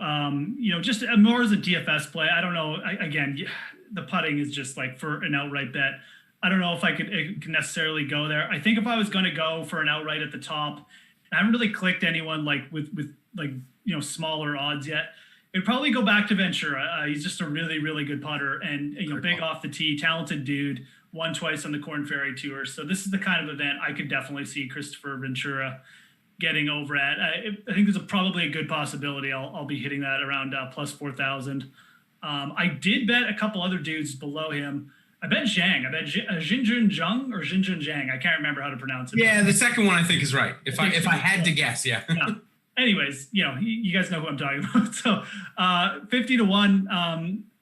Just more as a DFS play. I don't know. Again, the putting is just like for an outright bet. I don't know if I could necessarily go there. I think if I was going to go for an outright at the top, I haven't really clicked anyone like with like smaller odds yet. It'd probably go back to Ventura. He's just a really, really good putter and big off the tee, talented dude. Won twice on the Corn Ferry Tour. So this is the kind of event I could definitely see Christopher Ventura getting over at. I think there's probably a good possibility I'll be hitting that around plus 4,000. I did bet a couple other dudes below him. I bet Zhang. I bet Xinjun Zhang or Xinjun Zhang. I can't remember how to pronounce it. Yeah, the second one I think is right. If I had to guess, yeah. Anyways, you guys know who I'm talking about. So 50 to 1.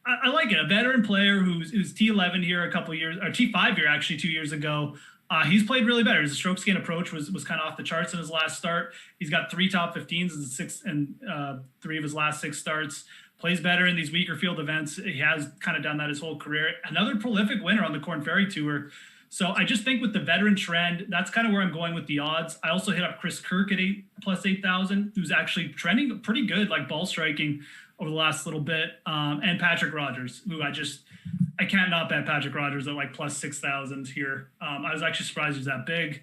I like it. A veteran player who's T11 here a couple of years, or T5 here actually 2 years ago. He's played really better. His stroke gain approach was kind of off the charts in his last start. He's got 3 top 15s and 3 of his last 6 starts. Plays better in these weaker field events. He has kind of done that his whole career. Another prolific winner on the Corn Ferry Tour. So I just think with the veteran trend, that's kind of where I'm going with the odds. I also hit up Chris Kirk at plus 8,000, who's actually trending pretty good, like ball striking over the last little bit. And Patrick Rogers, who I can't not bet Patrick Rogers at like plus 6,000 here. I was actually surprised he's that big.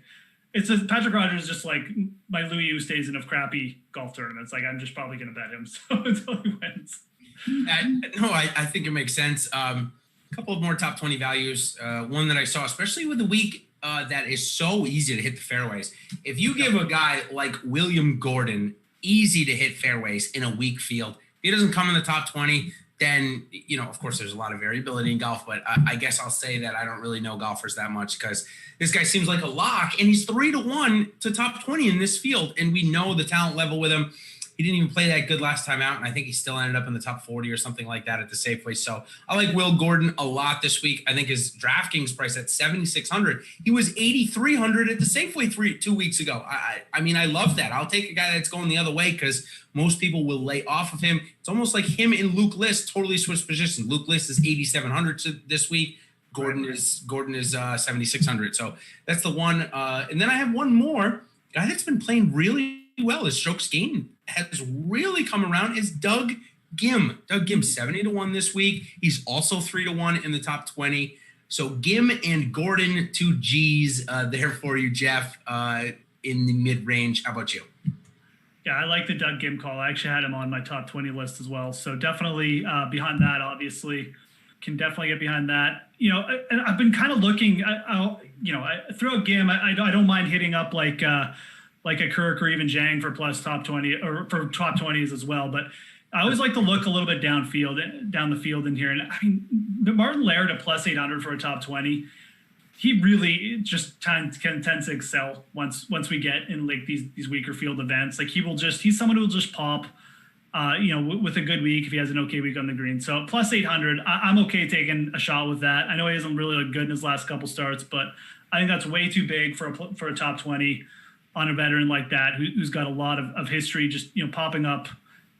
Patrick Rogers is just like my Louis Oosthuizen of crappy golf tournaments. Like I'm just probably going to bet him so until he wins. I think it makes sense. A couple of more top 20 values. One that I saw, especially with the week that is so easy to hit the fairways. If you give a guy like William Gordon easy to hit fairways in a weak field, if he doesn't come in the top 20, then, of course, there's a lot of variability in golf, but I guess I'll say that I don't really know golfers that much because this guy seems like a lock, and he's 3 to 1 to top 20 in this field, and we know the talent level with him. He didn't even play that good last time out, and I think he still ended up in the top 40 or something like that at the Safeway. So I like Will Gordon a lot this week. I think his DraftKings price at 7,600. He was 8,300 at the Safeway 2 weeks ago. I mean, I love that. I'll take a guy that's going the other way because most people will lay off of him. It's almost like him and Luke List totally switched positions. Luke List is 8,700 this week. Gordon is 7,600. So that's the one. And then I have one more guy that's been playing really well. His strokes gain has really come around is Doug Ghim. Doug Ghim 70 to 1 this week. He's also 3 to 1 in the top 20. So Ghim and Gordon, 2 G's there for you, Jeff, in the mid range. How about you? Yeah, I like the Doug Ghim call. I actually had him on my top 20 list as well. So definitely behind that, obviously. Can definitely get behind that. I've been kind of looking, I throw a Ghim. I don't mind hitting up like a Kirk or even Zhang for plus top 20 or for top 20s as well. But I always like to look a little bit down the field in here. And I mean, Martin Laird at plus 800 for a top 20. He really just tends to excel once we get in like these weaker field events. Like he's someone who will just pop, with a good week if he has an okay week on the green. So plus 800, I'm okay taking a shot with that. I know he hasn't really looked good in his last couple starts, but I think that's way too big for a top 20 on a veteran like that who's got a lot of history just popping up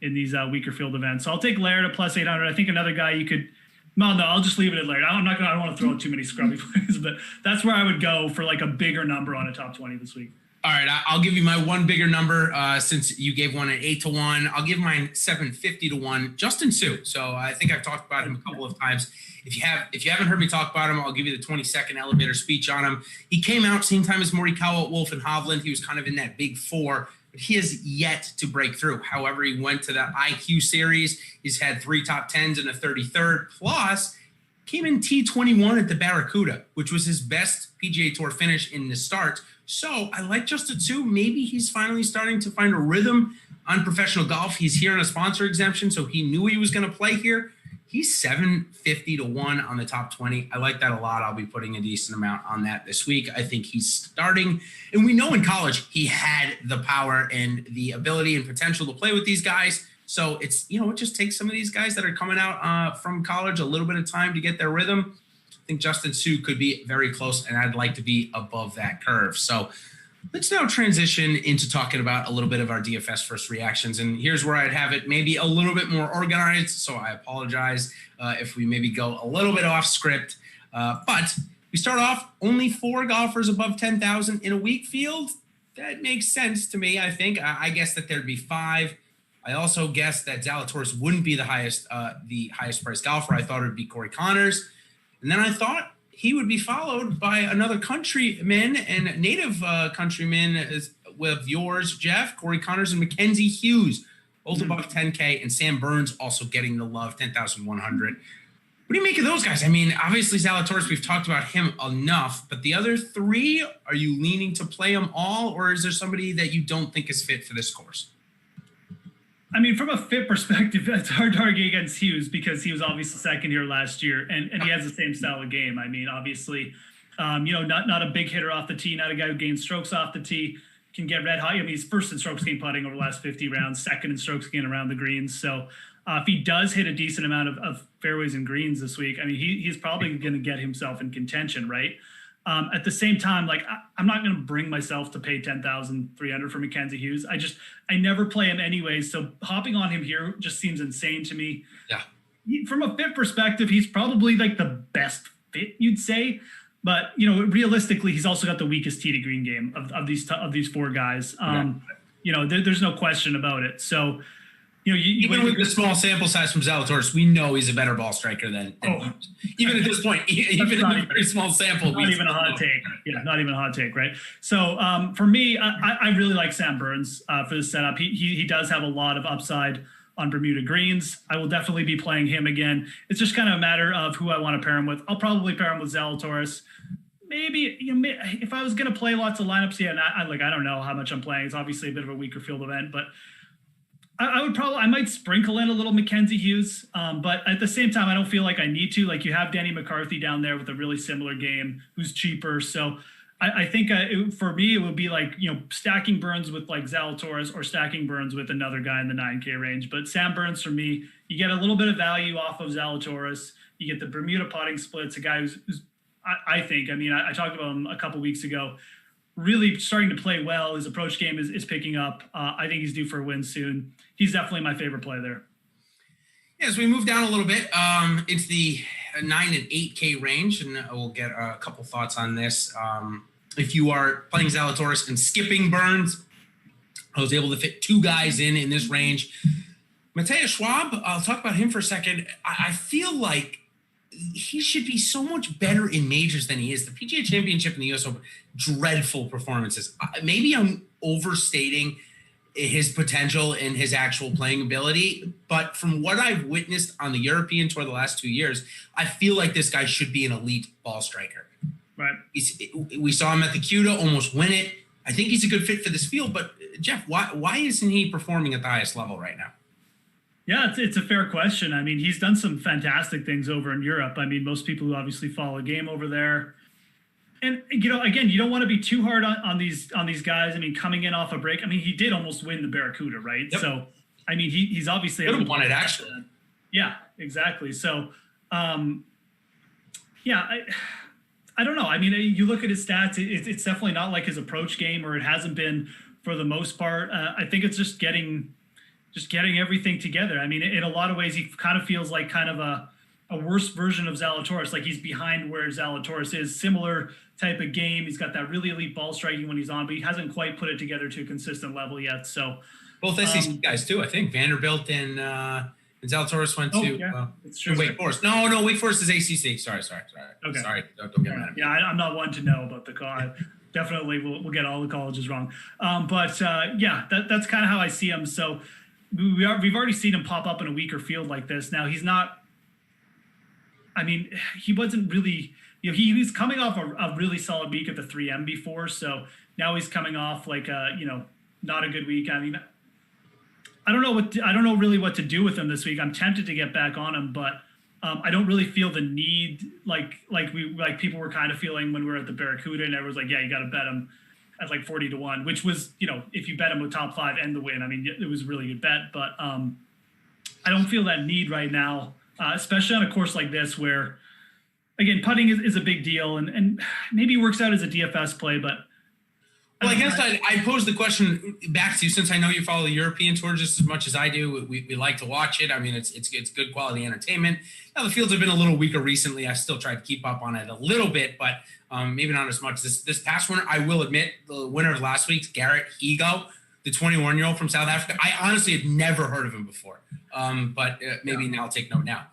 in these weaker field events. So I'll take Laird at plus 800. I think another guy you could. No, I'll just leave it at Laird. I don't want to throw out too many scrubby plays, but that's where I would go for like a bigger number on a top 20 this week. All right, I'll give you my one bigger number since you gave one at 8 to 1. I'll give mine 750 to 1. Justin Sue. So I think I've talked about him a couple of times. If you haven't heard me talk about him, I'll give you the 20-second elevator speech on him. He came out same time as Morikawa, Wolf, and Hovland. He was kind of in that big four, but he has yet to break through. However, he went to that IQ series. He's had 3 top 10s and a 33rd. Plus, came in T21 at the Barracuda, which was his best PGA Tour finish in the start. So I like Justin Sue. Maybe he's finally starting to find a rhythm on professional golf. He's here on a sponsor exemption, so he knew he was going to play here. He's 750 to 1 on the top 20. I like that a lot. I'll be putting a decent amount on that this week. I think he's starting. And we know in college he had the power and the ability and potential to play with these guys. So it's, it just takes some of these guys that are coming out from college a little bit of time to get their rhythm. I think Justin Sue could be very close, and I'd like to be above that curve. So let's now transition into talking about a little bit of our DFS first reactions. And here's where I'd have it maybe a little bit more organized. So I apologize if we maybe go a little bit off script. But we start off only 4 golfers above 10,000 in a weak field. That makes sense to me. I think I guess that there'd be 5. I also guessed that Zalatoris wouldn't be the highest priced golfer. I thought it would be Corey Connors, and then I thought he would be followed by another countryman and native countryman with yours, Jeff, Corey Connors and Mackenzie Hughes, both above 10K, and Sam Burns also getting the love, 10,100. What do you make of those guys? I mean, obviously Zalatoris, we've talked about him enough, but the other 3, are you leaning to play them all, or is there somebody that you don't think is fit for this course? I mean, from a fit perspective, it's hard to argue against Hughes because he was obviously second here last year, and he has the same style of game. I mean, obviously, not a big hitter off the tee, not a guy who gains strokes off the tee, can get red hot. I mean, he's first in strokes gained putting over the last 50 rounds, second in strokes gained around the greens. So if he does hit a decent amount of fairways and greens this week, I mean, he's probably going to get himself in contention, right? At the same time, like I'm not going to bring myself to pay 10,300 for Mackenzie Hughes. I never play him anyways. So hopping on him here just seems insane to me. Yeah. From a fit perspective, he's probably like the best fit, you'd say. But realistically, he's also got the weakest tee to green game of these 4 guys. There's no question about it. So. Even with the small sample size from Zalatoris, we know he's a better ball striker than even at this point, even in a very small sample. Not even a hot take. Yeah, not even a hot take, right? So for me, I really like Sam Burns for this setup. He does have a lot of upside on Bermuda greens. I will definitely be playing him again. It's just kind of a matter of who I want to pair him with. I'll probably pair him with Zalatoris. Maybe if I was going to play lots of lineups, I don't know how much I'm playing. It's obviously a bit of a weaker field event, but I might sprinkle in a little Mackenzie Hughes, but at the same time, I don't feel like I need to. Like you have Danny McCarthy down there with a really similar game, who's cheaper. So I think for me, it would be like stacking Burns with like Zalatoris or stacking Burns with another guy in the 9K range. But Sam Burns for me, you get a little bit of value off of Zalatoris. You get the Bermuda putting splits, a guy who's I think. I mean, I talked about him a couple weeks ago. Really starting to play well. His approach game is picking up. I think he's due for a win soon. He's definitely my favorite play there. Yeah, as we move down a little bit, it's the 9 and 8K range, and we'll get a couple thoughts on this. If you are playing Zalatoris and skipping Burns, I was able to fit 2 guys in this range. Mateus Schwab, I'll talk about him for a second. I feel like he should be so much better in majors than he is. The PGA Championship and the US Open, dreadful performances. Maybe I'm overstating his potential and his actual playing ability, but from what I've witnessed on the European Tour the last 2 years, I feel like this guy should be an elite ball striker. Right. We saw him at the CUDA almost win it. I think he's a good fit for this field, but Jeff, why isn't he performing at the highest level right now? Yeah, it's a fair question. I mean, he's done some fantastic things over in Europe. I mean, most people who obviously follow the game over there. And, again, you don't want to be too hard on these guys. I mean, coming in off a break, I mean, he did almost win the Barracuda, right? Yep. So, I mean, he's obviously could have won it actually. Yeah, exactly. So, I don't know. I mean, you look at his stats, it's definitely not like his approach game, or it hasn't been for the most part. I think it's just getting everything together. I mean, in a lot of ways, he kind of feels like kind of a worse version of Zalatoris. Like he's behind where Zalatoris is. Similar type of game. He's got that really elite ball striking when he's on, but he hasn't quite put it together to a consistent level yet. So both SEC guys too, I think. Vanderbilt and Zalatoris went to Wake Forest. No, Wake Forest is ACC. Sorry. Okay. Sorry, don't get mad. Yeah, I'm not one to know about the call. Definitely, we'll get all the colleges wrong. That's kind of how I see him. So. We've already seen him pop up in a weaker field like this. Now he's not. I mean, he wasn't really. He was coming off a really solid week at the 3M before, so now he's coming off like not a good week. I mean, I don't know really what to do with him this week. I'm tempted to get back on him, but I don't really feel the need like people were kind of feeling when we were at the Barracuda, and everyone's like, yeah, you got to bet him at like 40 to 1, which was, if you bet him with top 5 and the win, I mean, it was a really good bet, but I don't feel that need right now, especially on a course like this where, again, putting is a big deal and maybe works out as a DFS play, but Well, I guess I posed the question back to you, since I know you follow the European Tour just as much as I do. We like to watch it. I mean, it's good quality entertainment. Now, the fields have been a little weaker recently. I still try to keep up on it a little bit, but maybe not as much. This past winter, I will admit, the winner of last week's Garrett Higo, the 21-year-old from South Africa. I honestly had never heard of him before, but maybe now I'll take note now.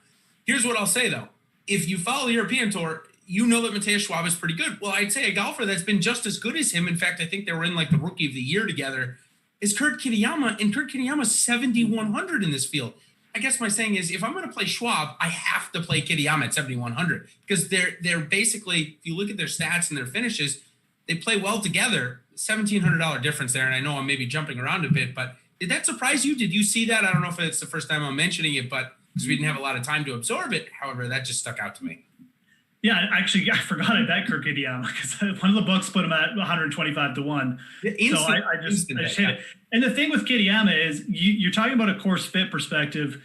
Here's what I'll say, though. If you follow the European Tour, you know that Matthias Schwab is pretty good. Well, I'd say a golfer that's been just as good as him, in fact, I think they were in like the Rookie of the Year together, is Kurt Kitayama, and Kurt Kitayama's 7,100 in this field. I guess my saying is, if I'm going to play Schwab, I have to play Kitayama at 7,100, because they're basically, if you look at their stats and their finishes, they play well together. $1,700 difference there, and I know I'm maybe jumping around a bit, but did that surprise you? Did you see that? I don't know if it's the first time I'm mentioning it, but because we didn't have a lot of time to absorb it. However, that just stuck out to me. Yeah, actually, I forgot I bet Kurt Kitayama because one of the books put him at 125 to 1. So I just hit it. And the thing with Kitayama is you're talking about a course fit perspective.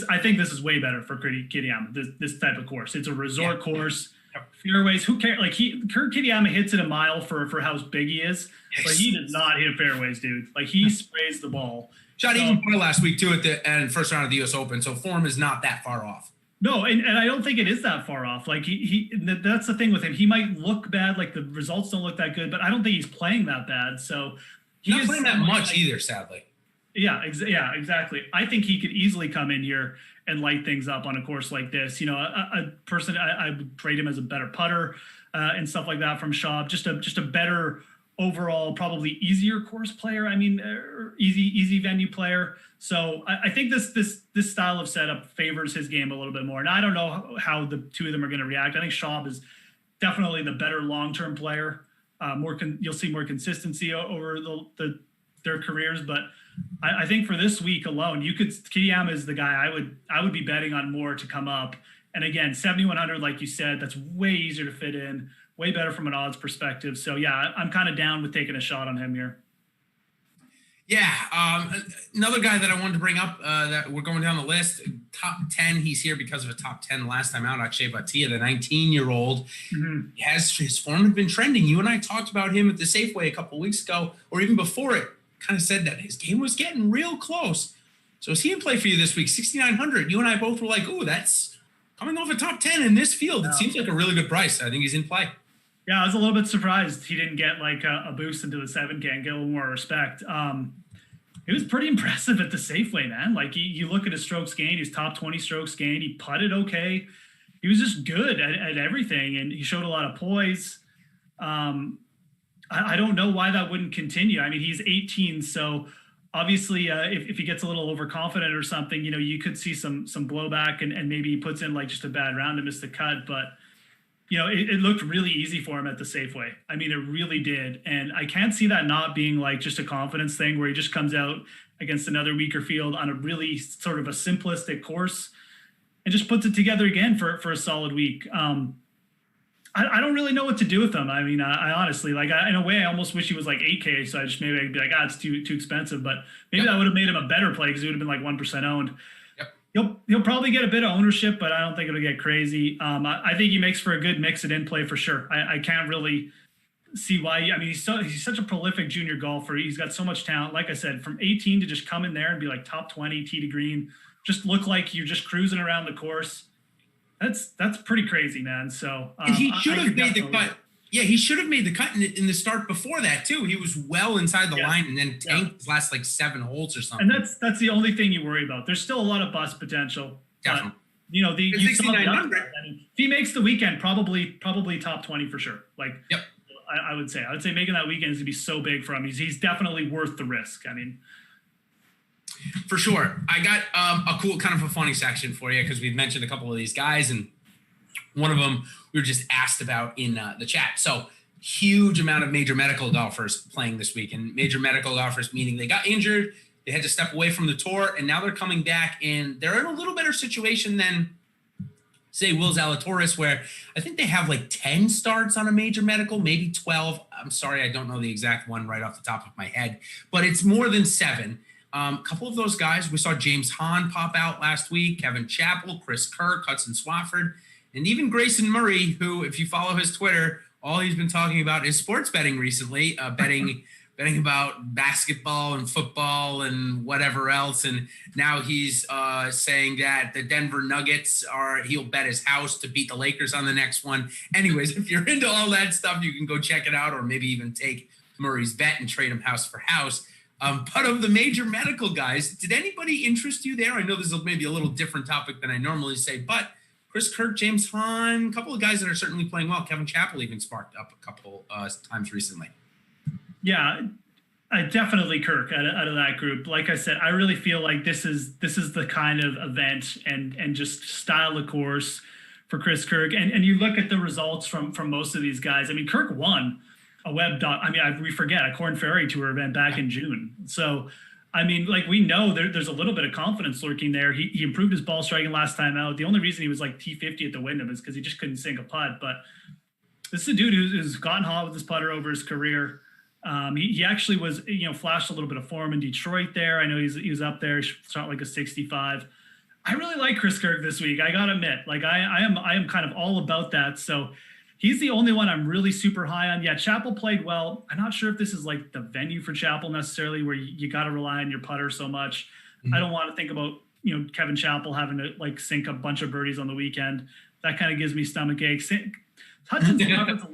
I think this is way better for Kitayama, this type of course. It's a resort course. Fairways, who cares? Like Kurt Kitayama hits it a mile for how big he is, but he does not hit fairways, dude. Like he sprays the ball. Shot even par last week too at the end, first round of the U.S. Open, so form is not that far off. No, and I don't think it is that far off. Like that's the thing with him. He might look bad, like the results don't look that good, but I don't think he's playing that bad. So he's not playing that much either, sadly. Yeah, exactly. I think he could easily come in here and light things up on a course like this. You know, a person I would trade him as a better putter and stuff like that from Schaub. Just a better overall, probably easier course player. I mean, easy venue player. So I think this style of setup favors his game a little bit more. And I don't know how the two of them are going to react. I think Schaub is definitely the better long-term player. You'll see more consistency over their careers, but I think for this week alone, Kitayama is the guy I would be betting on more to come up. And again, 7,100, like you said, that's way easier to fit in, way better from an odds perspective. So yeah, I'm kind of down with taking a shot on him here. Yeah, another guy that I wanted to bring up that we're going down the list, top 10. He's here because of a top 10 last time out. Akshay Bhatia, the 19-year-old, his form had been trending. You and I talked about him at the Safeway a couple of weeks ago, or even before it. Kind of said that his game was getting real close. So is he in play for you this week? 6,900. You and I both were like, "Ooh, that's coming off a top 10 in this field." It seems like a really good price. I think he's in play. Yeah, I was a little bit surprised he didn't get like a boost into the 7K and get a little more respect. It was pretty impressive at the Safeway, man. Like you look at his strokes gained, he's top 20 strokes gained. He putted okay. He was just good at everything, and he showed a lot of poise. I don't know why that wouldn't continue. I mean, he's 18, so obviously if he gets a little overconfident or something, you know, you could see some blowback and maybe he puts in like just a bad round to miss the cut. But, you know, it looked really easy for him at the Safeway. I mean, it really did. And I can't see that not being like just a confidence thing where he just comes out against another weaker field on a really sort of a simplistic course and just puts it together again for a solid week. I don't really know what to do with them. I mean, I honestly, like, in a way, I almost wish he was like 8K. So maybe I'd be like, it's too expensive. But maybe that would have made him a better play because he would have been like 1% owned. Yep. He'll probably get a bit of ownership, but I don't think it'll get crazy. I think he makes for a good mix it in play for sure. I can't really see why. I mean, he's such a prolific junior golfer. He's got so much talent. Like I said, from 18 to just come in there and be like top 20 tee to green, just look like you're just cruising around the course. That's pretty crazy, man. So and he should have made the cut. Yeah, he should have made the cut in the start before that too. He was well inside the line and then tanked his last like 7 holes or something. And that's the only thing you worry about. There's still a lot of bust potential. Definitely. But, you know, you saw 6,900. I mean, if he makes the weekend, probably top 20 for sure. Like, I would say making that weekend is gonna be so big for him. He's definitely worth the risk. I mean. For sure. I got a cool kind of a funny section for you because we've mentioned a couple of these guys, and one of them we were just asked about in the chat. So huge amount of major medical golfers playing this week, and major medical golfers meaning they got injured, they had to step away from the tour, and now they're coming back, and they're in a little better situation than, say, Will Zalatoris, where I think they have like 10 starts on a major medical, maybe 12. I'm sorry, I don't know the exact one right off the top of my head, but it's more than 7. A couple of those guys, we saw James Hahn pop out last week, Kevin Chappell, Chris Kirk, Hudson Swafford, and even Grayson Murray, who, if you follow his Twitter, all he's been talking about is sports betting recently, betting about basketball and football and whatever else. And now he's saying that the Denver Nuggets he'll bet his house to beat the Lakers on the next one. Anyways, if you're into all that stuff, you can go check it out, or maybe even take Murray's bet and trade him house for house. But of the major medical guys, did anybody interest you there? I know this is maybe a little different topic than I normally say, but Chris Kirk, James Hahn, a couple of guys that are certainly playing well. Kevin Chappell even sparked up a couple times recently. Yeah, I definitely Kirk out of that group. Like I said, I really feel like this is the kind of event and just style of course for Chris Kirk. And you look at the results from most of these guys. I mean, Kirk won we forget a Corn Ferry Tour event back in June. So, I mean, like we know there's a little bit of confidence lurking there. He improved his ball striking last time out. The only reason he was like T50 at the Wyndham is because he just couldn't sink a putt. But this is a dude who's gotten hot with his putter over his career. He actually was, flashed a little bit of form in Detroit there. I know he was up there, shot like a 65. I really like Chris Kirk this week. I gotta admit, like I am kind of all about that. So he's the only one I'm really super high on. Yeah, Chappell played well. I'm not sure if this is like the venue for Chappell necessarily, where you got to rely on your putter so much. Mm-hmm. I don't want to think about, Kevin Chappell having to like sink a bunch of birdies on the weekend. That kind of gives me stomach aches. Hudson's stuff is a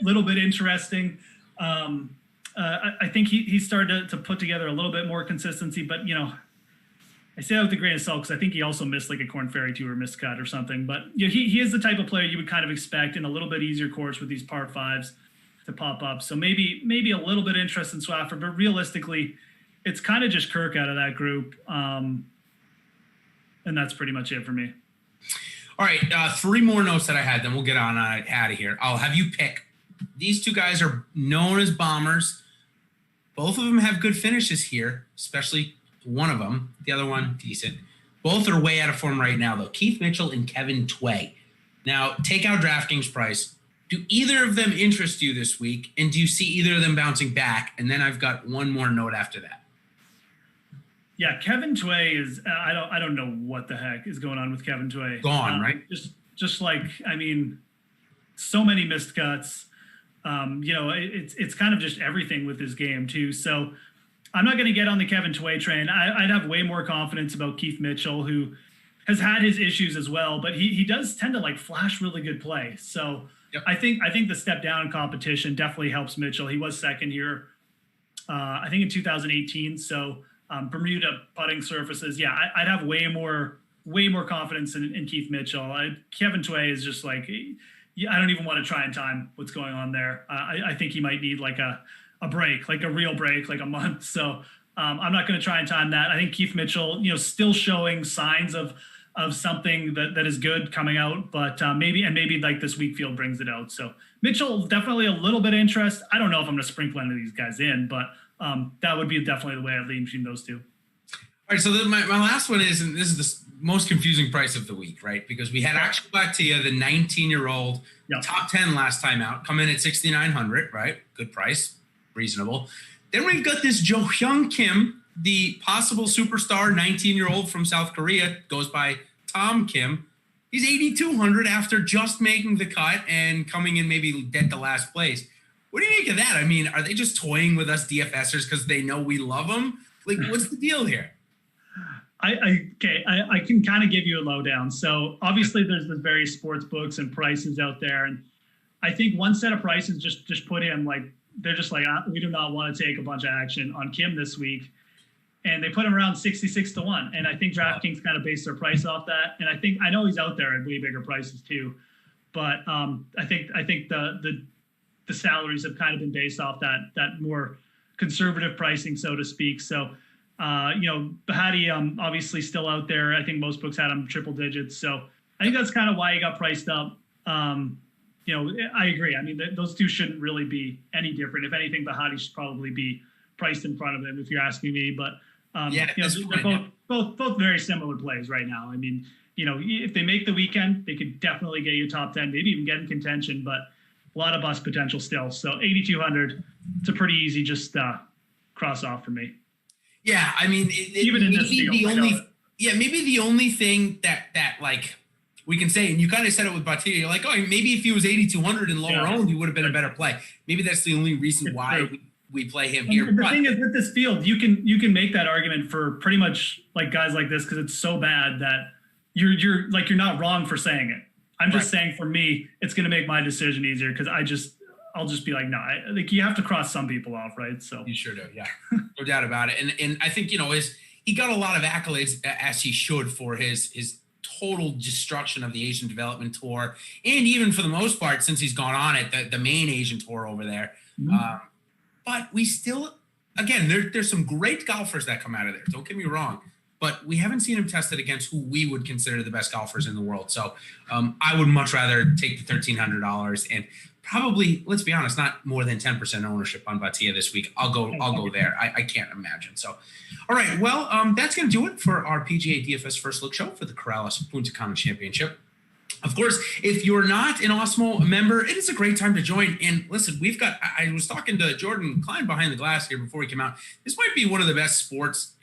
little bit interesting. I think he started to put together a little bit more consistency, but I say that with a grain of salt because I think he also missed like a Corn Ferry Tour miscut or something. But he is the type of player you would kind of expect in a little bit easier course with these par fives to pop up. So maybe a little bit of interest in Swafford, but realistically, it's kind of just Kirk out of that group. And that's pretty much it for me. All right, 3 more notes that I had, then we'll get on out of here. I'll have you pick. These 2 guys are known as bombers. Both of them have good finishes here, especially one of them. The other one, decent. Both are way out of form right now, though. Keith Mitchell and Kevin Tway. Now, take out DraftKings price. Do either of them interest you this week? And do you see either of them bouncing back? And then I've got one more note after that. Yeah, Kevin Tway is I don't know what the heck is going on with Kevin Tway. Gone, right? Just like, I mean, so many missed cuts. It's kind of just everything with his game too. So I'm not going to get on the Kevin Tway train. I'd have way more confidence about Keith Mitchell, who has had his issues as well, but he does tend to like flash really good play. So yep. I think the step down in competition definitely helps Mitchell. He was second here, I think in 2018. So Bermuda putting surfaces. Yeah, I'd have way more confidence in Keith Mitchell. Kevin Tway is just like, I don't even want to try and time what's going on there. I think he might need like a break, like a real break, like a month. So I'm not going to try and time that. I think Keith Mitchell, still showing signs of something that is good coming out, but maybe like this weak field brings it out. So Mitchell, definitely a little bit of interest. I don't know if I'm going to sprinkle any of these guys in, but that would be definitely the way I'd lean between those 2. All right, so my last one is, and this is the most confusing price of the week, right? Because we had Akshay Bhatia, the 19-year-old, yep. Top 10 last time out, come in at 6,900, right? Good price, reasonable. Then we've got this Jo Hyung Kim, the possible superstar 19-year-old from South Korea, goes by Tom Kim. He's 8,200 after just making the cut and coming in maybe dead to last place. What do you make of that? I mean, are they just toying with us DFSers because they know we love them? Like, what's the deal here? I can kind of give you a lowdown. So obviously there's the various sports books and prices out there. And I think one set of prices just put in like, they're just like, we do not want to take a bunch of action on Kim this week. And they put him around 66 to 1. And I think DraftKings kind of based their price off that. And I know he's out there at way bigger prices too. But I think the salaries have kind of been based off that more conservative pricing, so to speak. So Bhatia obviously still out there. I think most books had him triple digits. So I think that's kind of why he got priced up. I agree. I mean, those 2 shouldn't really be any different. If anything, Bhatia should probably be priced in front of him, if you're asking me. But they're both very similar plays right now. I mean, if they make the weekend, they could definitely get you top 10, maybe even get in contention, but a lot of bust potential still. So 8,200, it's a pretty easy just cross off for me. Yeah, I mean, even in this field, maybe the only thing that like we can say, and you kind of said it with Batia, you're like, oh, maybe if he was 8,200 and lower owned, he would have been a better play. Maybe that's the only reason why we play him here. And the thing is, with this field, you can make that argument for pretty much like guys like this, because it's so bad that you're not wrong for saying it. I'm just saying, for me, it's going to make my decision easier, because I'll just be like, no, like, you have to cross some people off, right? So you sure do, yeah, no doubt about it. And I think, he got a lot of accolades, as he should, for his total destruction of the Asian Development Tour, and even for the most part, since he's gone on it, the main Asian Tour over there. Mm-hmm. But we still, again, there's some great golfers that come out of there. Don't get me wrong, but we haven't seen him tested against who we would consider the best golfers in the world. So I would much rather take the $1,300 and probably, let's be honest, not more than 10% ownership on Batia this week. I'll go there. I can't imagine. So, all right. Well, that's going to do it for our PGA DFS First Look show for the Corrales Punta Cana Championship. Of course, if you're not an Awesemo member, it is a great time to join. And listen, I was talking to Jordan Klein behind the glass here before he came out. This might be one of the best sports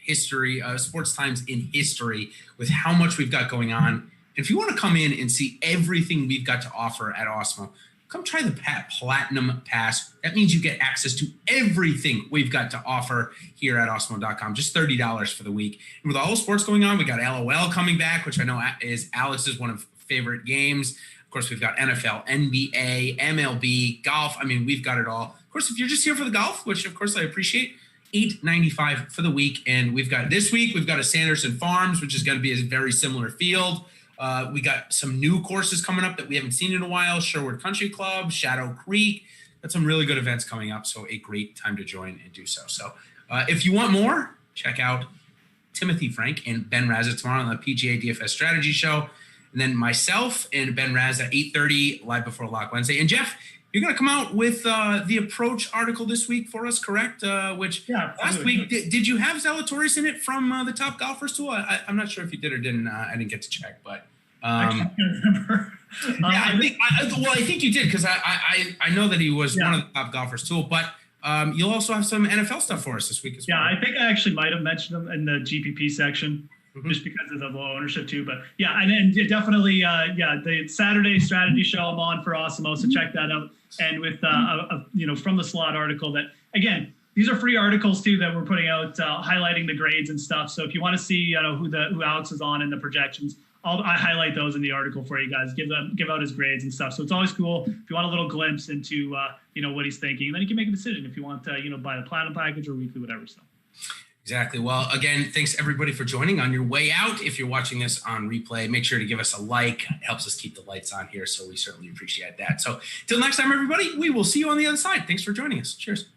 times in history, with how much we've got going on. And if you want to come in and see everything we've got to offer at Awesemo, come try the Platinum Pass. That means you get access to everything we've got to offer here at Awesemo.com. Just $30 for the week. And with all the sports going on, we got LOL coming back, which I know is Alex's one of favorite games. Of course, we've got NFL, NBA, MLB, golf. I mean, we've got it all. Of course, if you're just here for the golf, which of course I appreciate, $8.95 for the week. And we've got this week, we've got a Sanderson Farms, which is going to be a very similar field. We got some new courses coming up that we haven't seen in a while. Sherwood Country Club, Shadow Creek. Got some really good events coming up. So a great time to join and do so. So if you want more, check out Timothy Frank and Ben Raza tomorrow on the PGA DFS Strategy Show. And then myself and Ben Raz at 8:30 live before Lock Wednesday. And Jeff, you're going to come out with the Approach article this week for us, correct? Which last week, did you have Zalatoris in it from the Top Golfers tool? I'm not sure if you did or didn't. I didn't get to check, but I can't remember. I think you did, because I know that he was one of the Top Golfers tool. But you'll also have some NFL stuff for us this week as well. Yeah, I think I actually might have mentioned them in the GPP section. Just because of the low ownership too. But yeah, and then definitely, the Saturday strategy show I'm on for Awesemo, so check that out. And with, from the slot article that, again, these are free articles too that we're putting out, highlighting the grades and stuff. So if you want to see, who Alex is on and the projections, I highlight those in the article for you guys, give out his grades and stuff. So it's always cool. If you want a little glimpse into, what he's thinking, then you can make a decision if you want to, buy the platinum package or weekly, whatever. So. Exactly. Well, again, thanks everybody for joining on your way out. If you're watching this on replay, make sure to give us a like. It helps us keep the lights on here, so we certainly appreciate that. So till next time, everybody, we will see you on the other side. Thanks for joining us. Cheers.